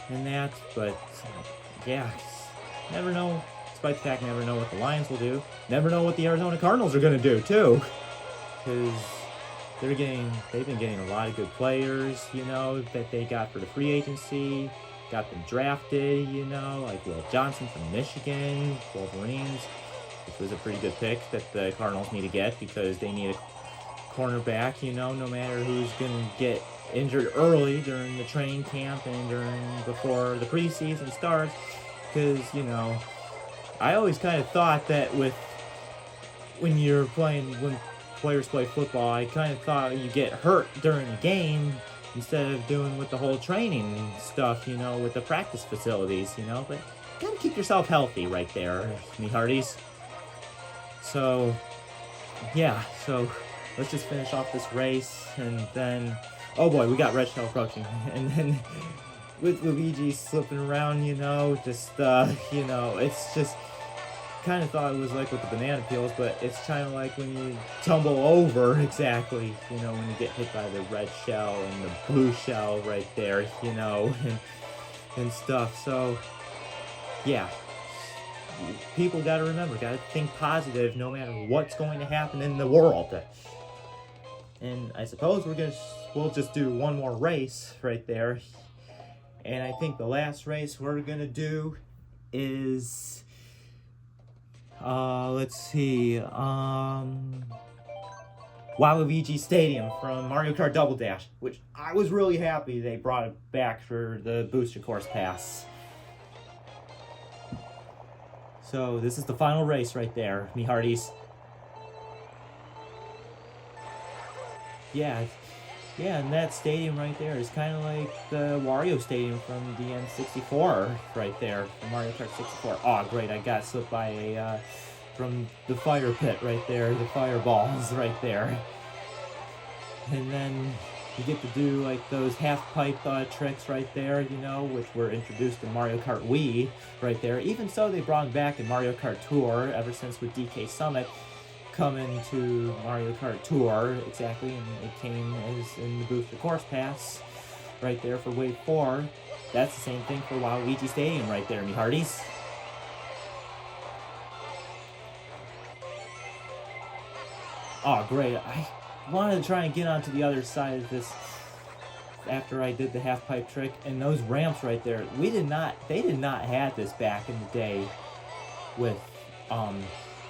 and that. But yeah, never know. Despite the fact, never know what the Lions will do. Never know what the Arizona Cardinals are going to do too, because they've been getting a lot of good players, that they got for the free agency, got them drafted, like Will Johnson from Michigan, Wolverines, which was a pretty good pick that the Cardinals need to get because they need a cornerback, no matter who's going to get injured early during the training camp and before the preseason starts, because, I always kind of thought that when players play football, I kind of thought you get hurt during the game instead of doing with the whole training stuff, with the practice facilities, but you gotta keep yourself healthy right there, me hearties. So, yeah, let's just finish off this race, and then, oh boy, we got Red Shell approaching, and then with Luigi slipping around, it's just, kind of thought it was like with the banana peels, but it's kind of like when you tumble over, exactly, when you get hit by the red shell and the blue shell right there, and stuff. So, yeah, people got to remember, got to think positive no matter what's going to happen in the world. And I suppose we'll just do one more race right there. And I think the last race we're going to do is, let's see, Waluigi Stadium from Mario Kart Double Dash, which I was really happy they brought it back for the Booster Course Pass. So this is the final race right there, me hearties. Yeah, yeah, and that stadium right there is kind of like the Wario Stadium from the N64 right there, from Mario Kart 64. Oh, great, I got slipped by a, from the fire pit right there, the fireballs right there. And then you get to do like those half-pipe tricks right there, you know, which were introduced in Mario Kart Wii right there. Even so, they brought them back in Mario Kart Tour ever since with DK Summit coming to Mario Kart Tour, exactly, and it came as in the Booster Course Pass right there for Wave 4. That's the same thing for Waluigi Stadium right there, me hearties. Oh, great. I wanted to try and get onto the other side of this after I did the half-pipe trick, and those ramps right there, they did not have this back in the day with,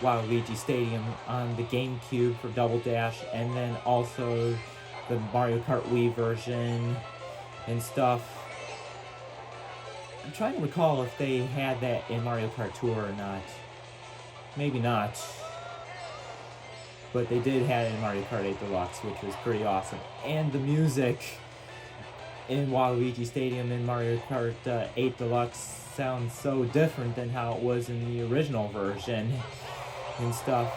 Waluigi Stadium on the GameCube for Double Dash, and then also the Mario Kart Wii version and stuff. I'm trying to recall if they had that in Mario Kart Tour or not. Maybe not. But they did have it in Mario Kart 8 Deluxe, which was pretty awesome. And the music in Waluigi Stadium in Mario Kart 8 Deluxe sounds so different than how it was in the original version and stuff.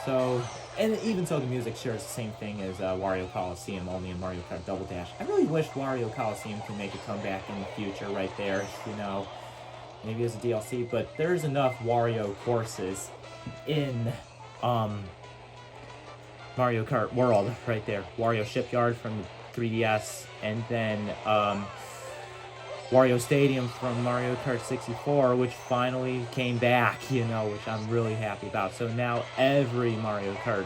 So, and even so, the music shares the same thing as Wario Coliseum, only in Mario Kart Double Dash. I really wish Wario Coliseum can make a comeback in the future right there, you know, maybe as a DLC, but there's enough Wario courses in Mario Kart World right there. Wario Shipyard from 3DS, and then Wario Stadium from Mario Kart 64, which finally came back, you know, which I'm really happy about. So now every Mario Kart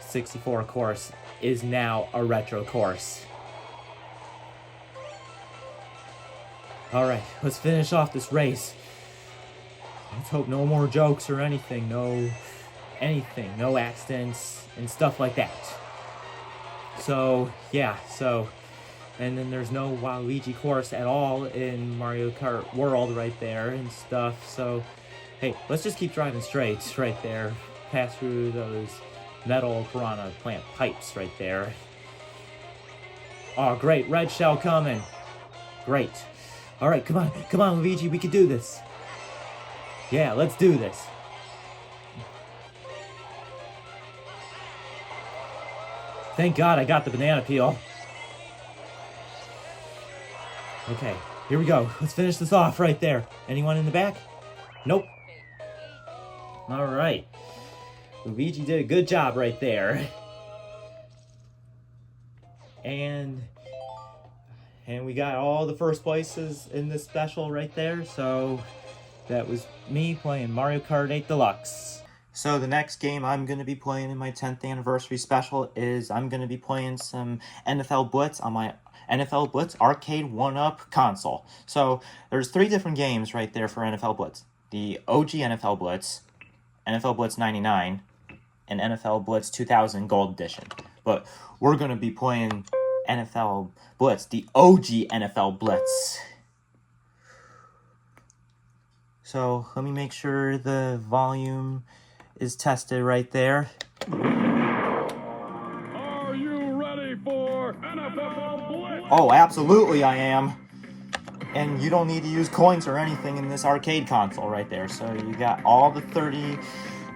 64 course is now a retro course. Alright, let's finish off this race. Let's hope no more jokes or anything, no accidents and stuff like that. So, yeah, and then there's no Waluigi course at all in Mario Kart World right there and stuff. So, hey, let's just keep driving straight right there. Pass through those metal piranha plant pipes right there. Oh, great, red shell coming. Great. All right, come on, Luigi, we can do this. Yeah, let's do this. Thank God I got the banana peel. Okay, here we go. Let's finish this off right there. Anyone in the back? Nope. Alright. Luigi did a good job right there. And we got all the first places in this special right there. So that was me playing Mario Kart 8 Deluxe. So the next game I'm going to be playing in my 10th anniversary special is I'm going to be playing some NFL Blitz on my NFL Blitz Arcade 1-Up console. So there's 3 different games right there for NFL Blitz. The OG NFL Blitz, NFL Blitz 99, and NFL Blitz 2000 Gold Edition. But we're going to be playing NFL Blitz, the OG NFL Blitz. So let me make sure the volume is tested right there. Are you ready for NFL Blitz? Oh, absolutely I am. And you don't need to use coins or anything in this arcade console right there. So you got all the 30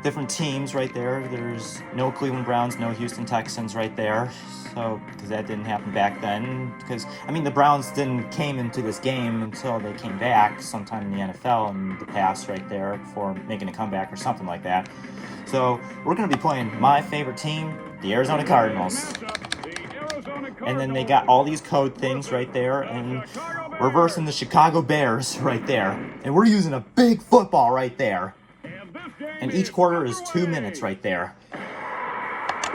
different teams right there. There's no Cleveland Browns, no Houston Texans right there. So, because that didn't happen back then. Because, I mean, the Browns didn't came into this game until they came back sometime in the NFL in the past right there before making a comeback or something like that. So, we're going to be playing my favorite team, the Arizona Cardinals. And then they got all these code things right there, and we're versing the Chicago Bears right there. And we're using a big football right there. And each quarter is 2 minutes right there.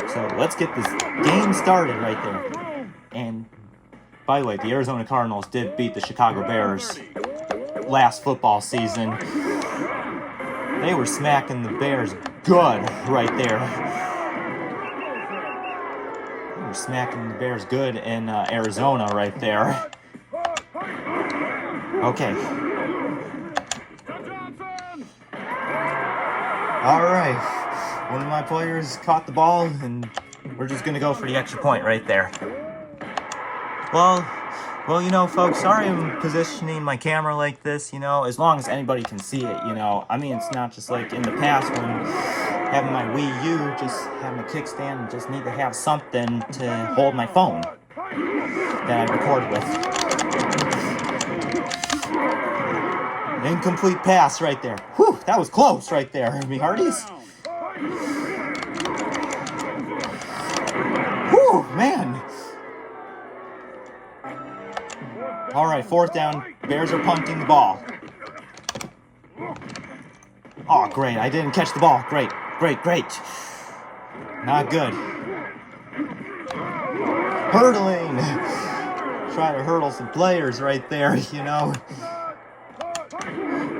So let's get this game started right there. And by the way, the Arizona Cardinals did beat the Chicago Bears last football season. They were smacking the Bears good right there. They were smacking the Bears good in Arizona right there. Okay. All right. One of my players caught the ball, and we're just going to go for the extra point right there. Well, you know, folks, sorry I'm positioning my camera like this, you know, as long as anybody can see it, you know. I mean, it's not just like in the past when having my Wii U, just having a kickstand and just need to have something to hold my phone that I record with. Incomplete pass right there. Whew, that was close right there, me hearties. Whew, man. All right, 4th down. Bears are punting the ball. Oh, great. I didn't catch the ball. Great. Not good. Hurdling. Try to hurdle some players right there, you know.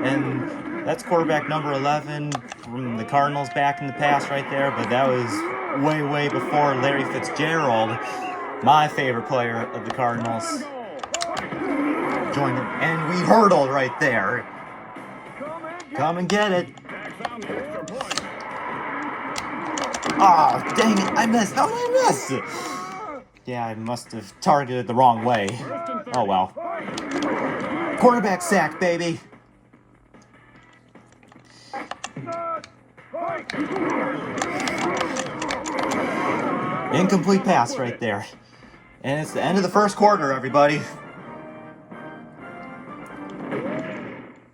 And that's quarterback number 11 from the Cardinals back in the past right there. But that was way before Larry Fitzgerald, my favorite player of the Cardinals, joined it. And we hurdled right there. Come and get it. Ah, oh, dang it. I missed. How did I miss? Yeah, I must have targeted the wrong way. Oh, well. Quarterback sack, baby. Incomplete pass right there. And it's the end of the first quarter, everybody.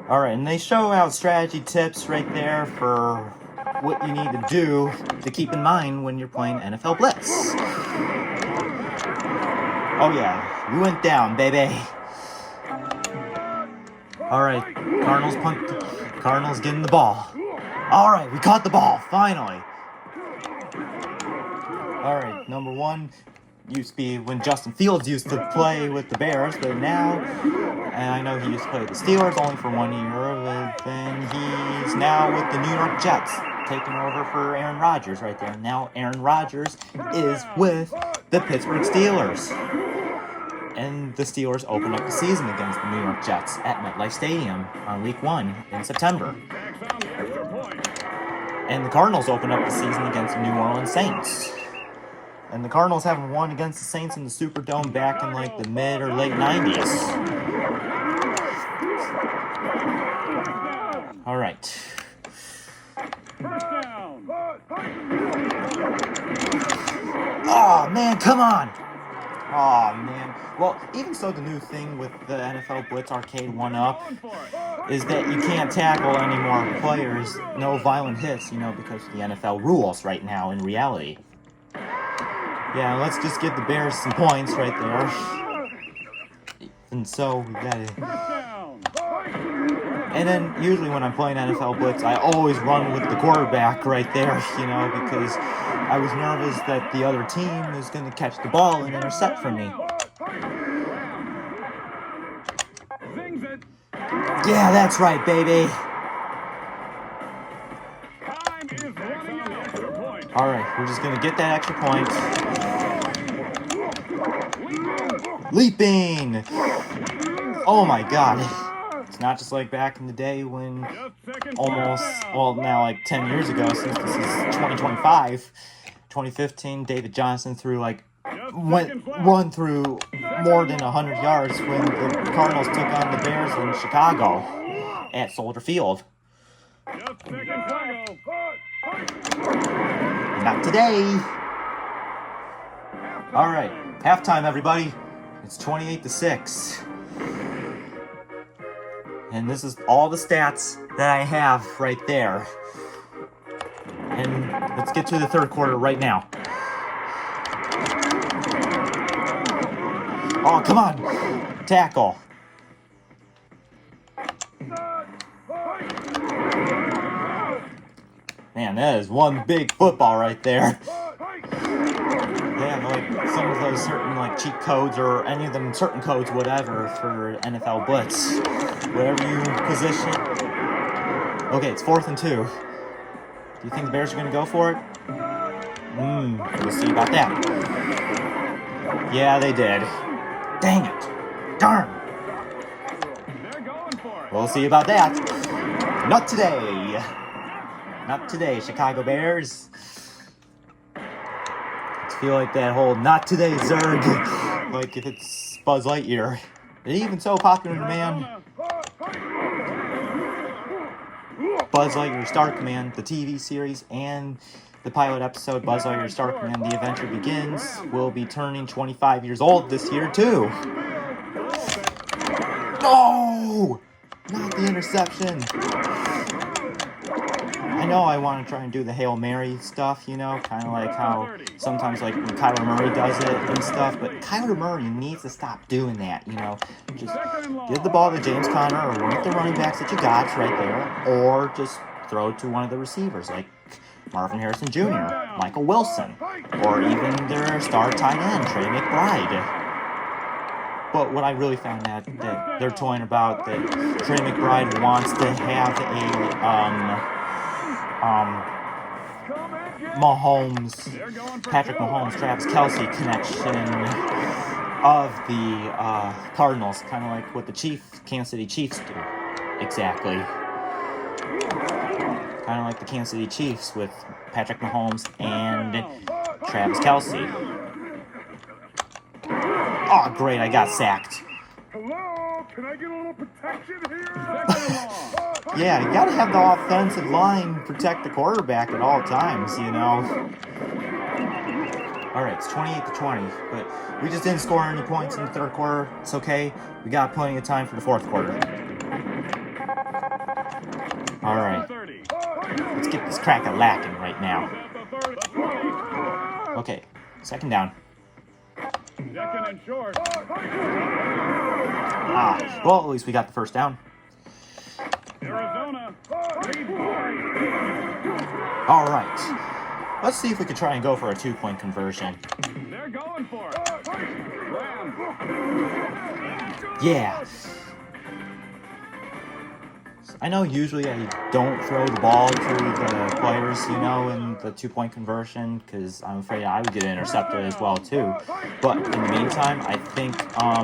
Alright, and they show out strategy tips right there for what you need to do to keep in mind when you're playing NFL Blitz. Oh yeah, we went down, baby. Alright, Cardinals punt. Cardinals getting the ball. Alright, we caught the ball, finally. Alright, number 1 used to be when Justin Fields used to play with the Bears, but now, and I know he used to play with the Steelers only for 1 year, but then he's now with the New York Jets, taking over for Aaron Rodgers right there. Now Aaron Rodgers is with the Pittsburgh Steelers. And the Steelers open up the season against the New York Jets at MetLife Stadium on week 1 in September. And the Cardinals open up the season against the New Orleans Saints. And the Cardinals haven't won against the Saints in the Superdome back in like the mid or late 90s. All right. Oh, man, come on. Oh, man. Well, even so, the new thing with the NFL Blitz Arcade 1-Up is that you can't tackle any more players, no violent hits, you know, because of the NFL rules right now in reality. Yeah, let's just get the Bears some points right there. And so, we got it. And then, usually when I'm playing NFL Blitz, I always run with the quarterback right there, you know, because I was nervous that the other team is going to catch the ball and intercept from me. Yeah, that's right, baby. Alright, we're just going to get that extra point. Leaping! Oh my god. It's not just like back in the day when now like 10 years ago, since this is 2025, 2015, David Johnson run through more than 100 yards when the Cardinals took on the Bears in Chicago at Soldier Field. Not today. All right, halftime, everybody. It's 28-6. And this is all the stats that I have right there. And let's get to the third quarter right now. Oh, come on. Tackle. Man, that is one big football right there. They have like some of those certain like cheat codes or any of them certain codes, whatever, for NFL Blitz. Whatever you position. Okay, it's 4th and 2. Do you think the Bears are going to go for it? We'll see about that. Yeah, they did. Dang it. Darn. We'll see about that. Not today. Not today, Chicago Bears. I feel like that whole "not today, Zerg," like if it's Buzz Lightyear. It even so popular demand. Buzz Lightyear Star Command, the TV series, and the pilot episode Buzz Lightyear Star Command, The Adventure Begins, will be turning 25 years old this year, too. No! Not the interception. I know I want to try and do the Hail Mary stuff, you know, kind of like how sometimes like when Kyler Murray does it and stuff, but Kyler Murray needs to stop doing that, you know. Just give the ball to James Conner or one of the running backs that you got right there, or just throw it to one of the receivers like Marvin Harrison Jr., Michael Wilson, or even their star tight end, Trey McBride. But what I really found out that they're toying about that Trey McBride wants to have a Patrick Mahomes, Travis Kelce connection of the Cardinals, kind of like what the Kansas City Chiefs do. Exactly. Kind of like the Kansas City Chiefs with Patrick Mahomes and Travis Kelce. Oh, great, I got sacked. Hello, can I get a little protection here? Yeah, you gotta have the offensive line protect the quarterback at all times, you know. Alright, it's 28-20, but we just didn't score any points in the third quarter. It's okay. We got plenty of time for the fourth quarter. Alright. Let's get this crack-a-lackin' right now. Okay, second down. Second and short. Well, at least we got the first down. Arizona. All right. Let's see if we could try and go for a 2-point conversion. They're going for it. Yeah. I know usually I don't throw the ball to the players, you know, in the 2-point conversion, because I'm afraid I would get intercepted as well, too. But in the meantime, I think, I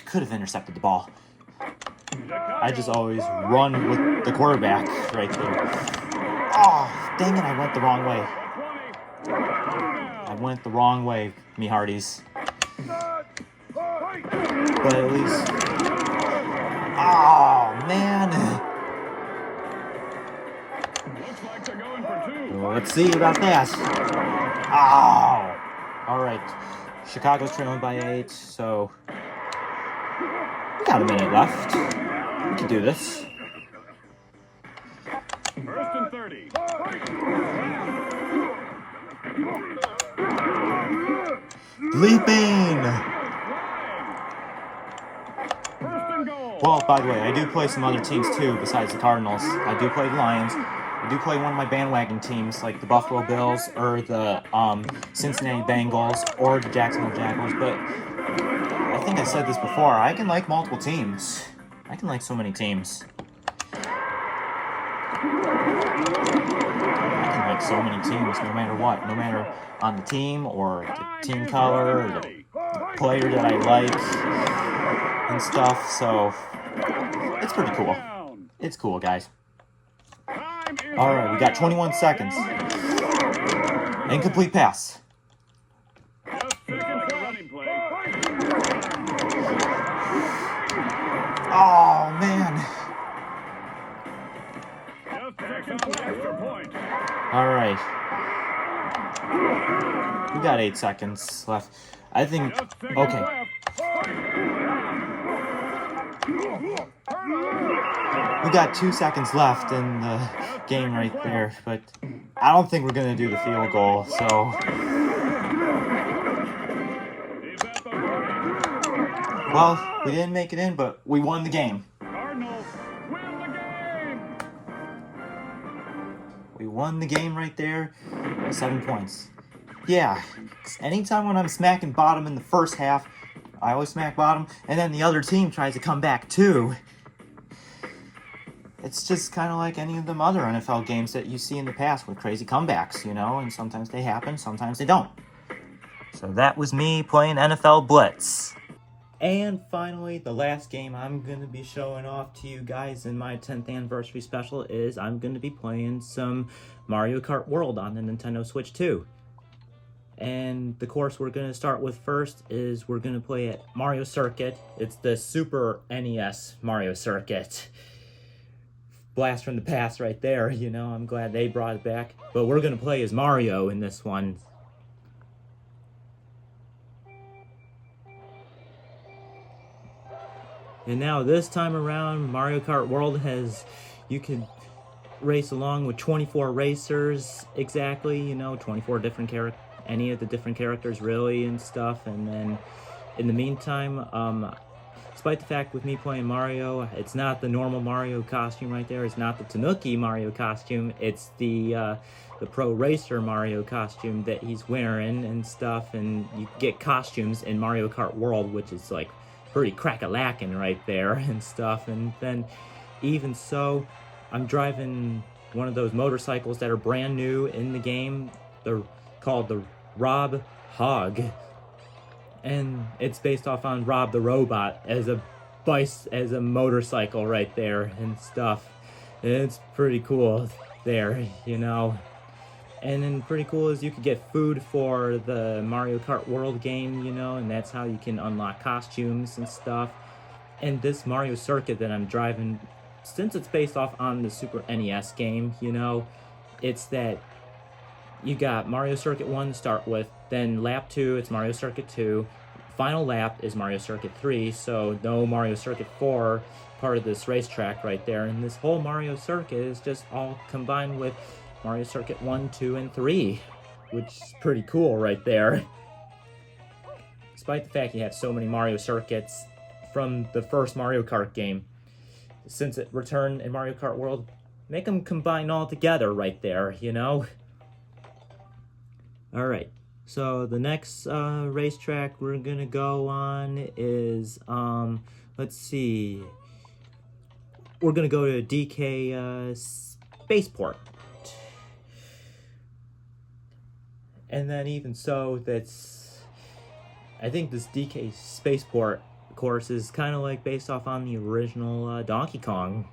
could have intercepted the ball. I just always run with the quarterback right there. Oh, dang it, I went the wrong way. I went the wrong way, me hearties. But at least... Oh, man. Looks like they're going for two. Well, let's see about that. Oh. All right. Chicago's trailing by 8, so we got a minute left. We can do this. First and 30. Leaping. First and goal. Well, by the way, I do play some other teams too besides the Cardinals. I do play the Lions. I do play one of my bandwagon teams like the Buffalo Bills or the Cincinnati Bengals or the Jacksonville Jaguars. But I think I said this before. I can like multiple teams. I can like so many teams. I can like so many teams no matter what. No matter on the team or the team color or the player that I like and stuff. So it's pretty cool. It's cool, guys. All right, we got 21 seconds. Incomplete pass. Oh, man. All right. We got 8 seconds left. I think... Okay. We got 2 seconds left in the game right there, but I don't think we're going to do the field goal, so... Well, we didn't make it in, but we won the game. Cardinals win the game. We won the game right there by 7 points. Yeah, 'cause anytime when I'm smacking bottom in the first half, I always smack bottom, and then the other team tries to come back too. It's just kind of like any of them other NFL games that you see in the past with crazy comebacks, you know, and sometimes they happen, sometimes they don't. So that was me playing NFL Blitz. And finally, the last game I'm going to be showing off to you guys in my 10th anniversary special is I'm going to be playing some Mario Kart World on the Nintendo Switch 2. And the course we're going to start with first is we're going to play at Mario Circuit. It's the Super NES Mario Circuit. Blast from the past right there, you know, I'm glad they brought it back. But we're going to play as Mario in this one. And now this time around, Mario Kart World has, you can race along with 24 racers exactly, you know, 24 different characters, any of the different characters really and stuff. And then in the meantime, despite the fact with me playing Mario, it's not the normal Mario costume right there, it's not the Tanuki Mario costume, it's the Pro Racer Mario costume that he's wearing and stuff. And you get costumes in Mario Kart World, which is like pretty crack-a-lackin' right there and stuff. And then even so, I'm driving one of those motorcycles that are brand new in the game. They're called the Rob Hog, and it's based off on Rob the Robot as a motorcycle right there and stuff. It's pretty cool there, you know. And then pretty cool is you could get food for the Mario Kart World game, you know, and that's how you can unlock costumes and stuff. And this Mario Circuit that I'm driving, since it's based off on the Super NES game, you know, it's that you got Mario Circuit 1 to start with, then lap 2, it's Mario Circuit 2, final lap is Mario Circuit 3, so no Mario Circuit 4 part of this racetrack right there. And this whole Mario Circuit is just all combined with Mario Circuit 1, 2, and 3, which is pretty cool right there. Despite the fact you have so many Mario Circuits from the first Mario Kart game, since it returned in Mario Kart World, make them combine all together right there, you know? Alright, so the next racetrack we're gonna go on is, let's see, we're gonna go to DK Spaceport. And then even so, I think this DK Spaceport course is kind of like based off on the original Donkey Kong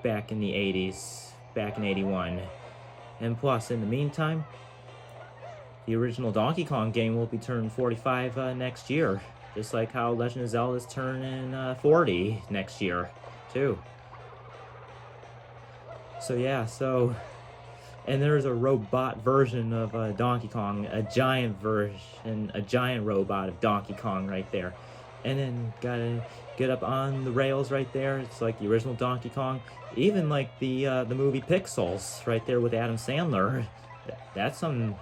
back in the 80s, back in 81. And plus, in the meantime, the original Donkey Kong game will be turning 45 next year, just like how Legend of Zelda is turning 40 next year, too. So yeah, and there's a robot version of Donkey Kong, a giant robot of Donkey Kong right there. And then gotta get up on the rails right there. It's like the original Donkey Kong. Even like the movie Pixels right there with Adam Sandler. That's some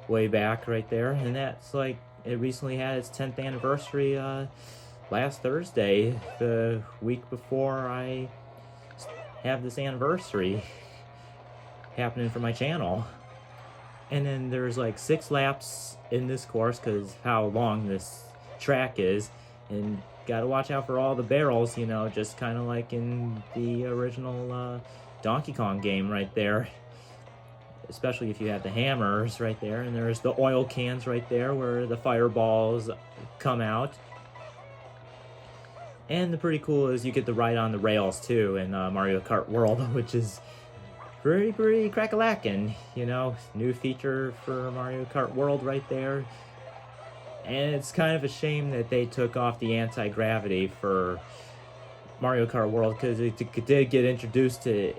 way back right there. And that's like, it recently had its 10th anniversary last Thursday, the week before I have this anniversary happening for my channel. And then there's like 6 laps in this course because how long this track is, and gotta watch out for all the barrels, you know, just kind of like in the original Donkey Kong game right there, especially if you have the hammers right there. And there's the oil cans right there where the fireballs come out. And the pretty cool is you get to ride on the rails too in Mario Kart World, which is pretty crack-a-lackin', you know, new feature for Mario Kart World right there. And it's kind of a shame that they took off the anti-gravity for Mario Kart World, because it did get introduced to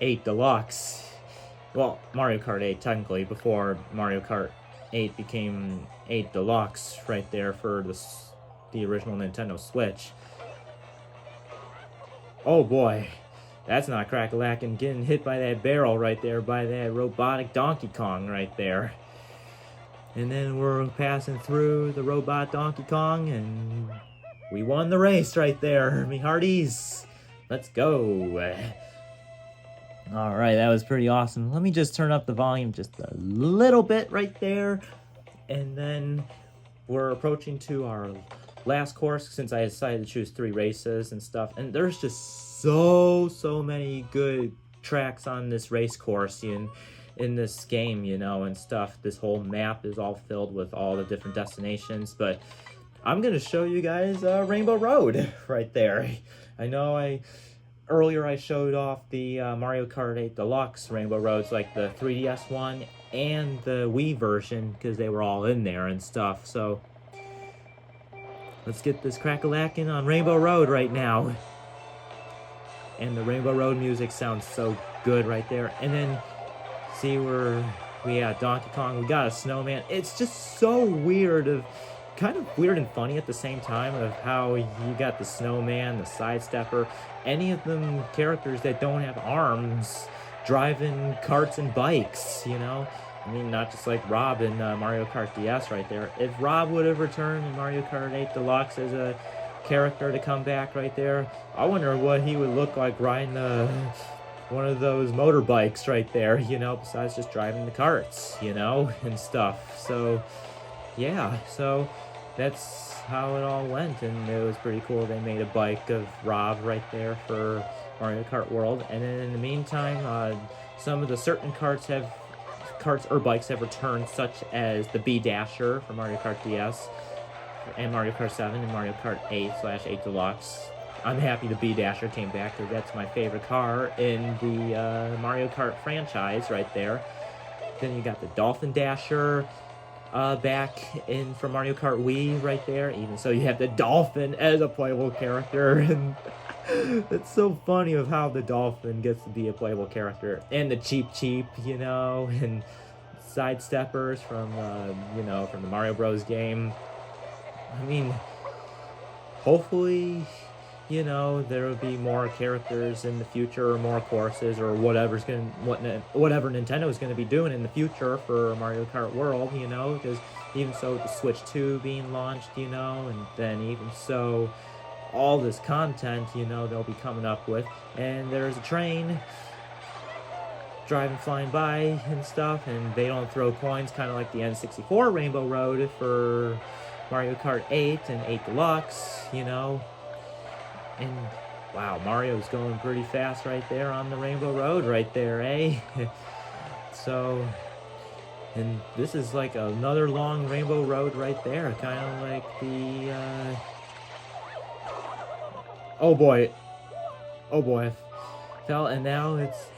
8 Deluxe. Well, Mario Kart 8 technically, before Mario Kart 8 became 8 Deluxe right there for the original Nintendo Switch. Oh boy. That's not crack-a-lackin', getting hit by that barrel right there, by that robotic Donkey Kong right there. And then we're passing through the robot Donkey Kong, and we won the race right there, me hearties. Let's go. Alright, that was pretty awesome. Let me just turn up the volume just a little bit right there. And then we're approaching to our last course, since I decided to choose 3 races and stuff. And there's just so many good tracks on this race course in this game, you know, and stuff. This whole map is all filled with all the different destinations. But I'm going to show you guys Rainbow Road right there. I know earlier I showed off the Mario Kart 8 Deluxe Rainbow Roads, like the 3DS one and the Wii version, because they were all in there and stuff. So let's get this crack-a-lackin' on Rainbow Road right now. And the Rainbow Road music sounds so good right there. And then see where we got Donkey Kong, we got a snowman. It's just so weird, kind of weird and funny at the same time, of how you got the snowman, the sidestepper, any of them characters that don't have arms driving carts and bikes, you know? I mean, not just like Rob in Mario Kart DS right there. If Rob would have returned in Mario Kart 8 Deluxe as a character to come back right there, I wonder what he would look like riding one of those motorbikes right there, you know, besides just driving the carts, you know, and stuff. So yeah, so that's how it all went, and it was pretty cool. They made a bike of Rob right there for Mario Kart World. And then in the meantime, some of the certain carts or bikes have returned, such as the B Dasher for Mario Kart DS and Mario Kart 7 and Mario Kart 8/8 Deluxe. I'm happy the B Dasher came back, because that's my favorite car in the Mario Kart franchise right there. Then you got the Dolphin Dasher back in from Mario Kart Wii right there. Even so, you have the Dolphin as a playable character, and it's so funny of how the Dolphin gets to be a playable character. And the Cheep, you know, and sidesteppers from you know, from the Mario Bros game. I mean, hopefully, you know, there will be more characters in the future, or more courses, or whatever Nintendo is going to be doing in the future for Mario Kart World, you know, because even so, the Switch 2 being launched, you know, and then even so, all this content, you know, they'll be coming up with. And there's a train flying by and stuff, and they don't throw coins, kind of like the N64 Rainbow Road for Mario Kart 8 and 8 Deluxe, you know. And wow, Mario's going pretty fast right there on the Rainbow Road right there, eh? So, and this is like another long Rainbow Road right there, kind of like the oh boy, fell. And now it's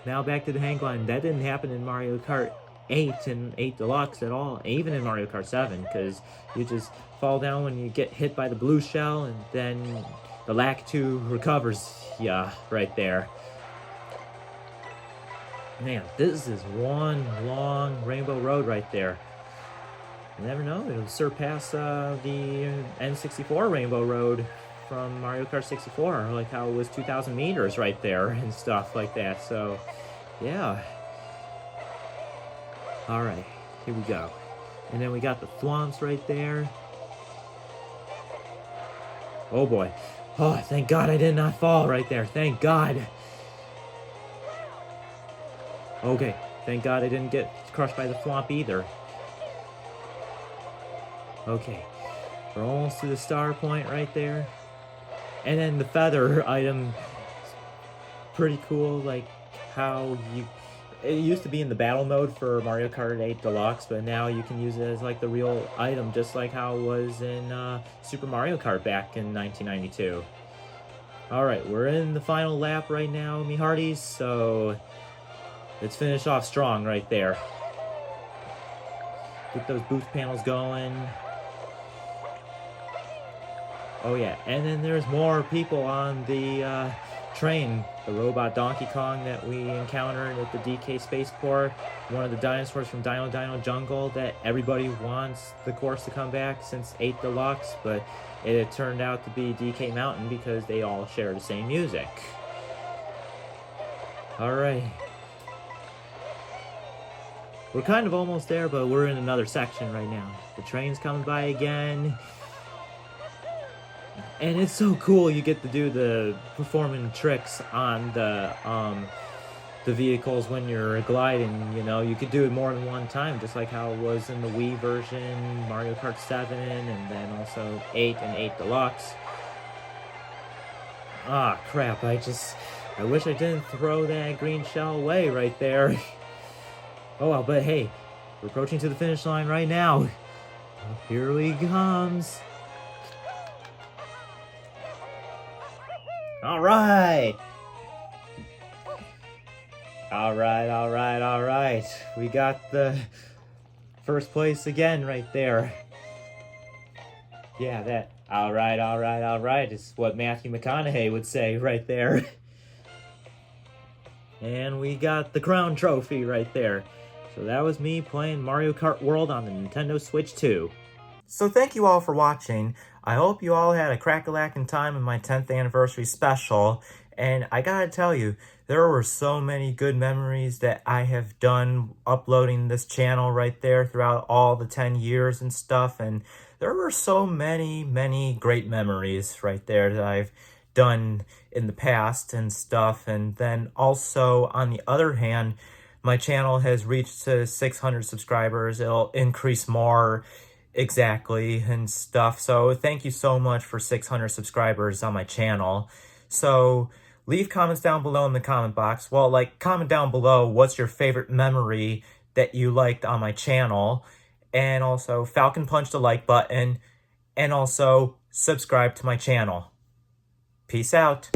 now back to the hang glide. That didn't happen in Mario Kart 8 and 8 Deluxe at all, even in Mario Kart 7, because you just fall down when you get hit by the blue shell, and then the Lakitu recovers ya right there. Man, this is one long Rainbow Road right there. You never know, it'll surpass the N64 Rainbow Road from Mario Kart 64, like how it was 2,000 meters right there and stuff like that. So, yeah. Alright, here we go. And then we got the Thwomps right there. Oh boy. Oh, thank God I did not fall right there. Thank God. Okay, thank God I didn't get crushed by the Thwomp either. Okay, we're almost to the star point right there. And then the feather item, pretty cool, like how it used to be in the battle mode for Mario Kart 8 Deluxe, but now you can use it as like the real item, just like how it was in Super Mario Kart back in 1992. Alright, we're in the final lap right now, me hearties, so let's finish off strong right there. Get those boost panels going. Oh yeah, and then there's more people on the train. The robot Donkey Kong that we encountered at the DK Spaceport. One of the dinosaurs from Dino Jungle that everybody wants the course to come back since 8 Deluxe, but it turned out to be DK Mountain because they all share the same music. Alright. We're kind of almost there, but we're in another section right now. The train's coming by again. And it's so cool, you get to do the performing tricks on the vehicles when you're gliding, you know. You could do it more than one time, just like how it was in the Wii version, Mario Kart 7, and then also 8 and 8 Deluxe. Ah, crap, I wish I didn't throw that green shell away right there. Oh well, but hey, we're approaching to the finish line right now. Here he comes. All right. All right, all right, all right. We got the first place again right there. Yeah, that. All right, all right, all right is what Matthew McConaughey would say right there. And we got the crown trophy right there. So that was me playing Mario Kart World on the Nintendo Switch 2. So thank you all for watching. I hope you all had a crack-a-lackin' time in my 10th anniversary special. And I gotta tell you, there were so many good memories that I have done uploading this channel right there throughout all the 10 years and stuff. And there were so many great memories right there that I've done in the past and stuff. And then also, on the other hand, my channel has reached to 600 subscribers. It'll increase more exactly and stuff. So thank you so much for 600 subscribers on my channel. So leave comments down below in the comment box. Well, like, comment down below what's your favorite memory that you liked on my channel. And also Falcon punch the like button and also subscribe to my channel. Peace out.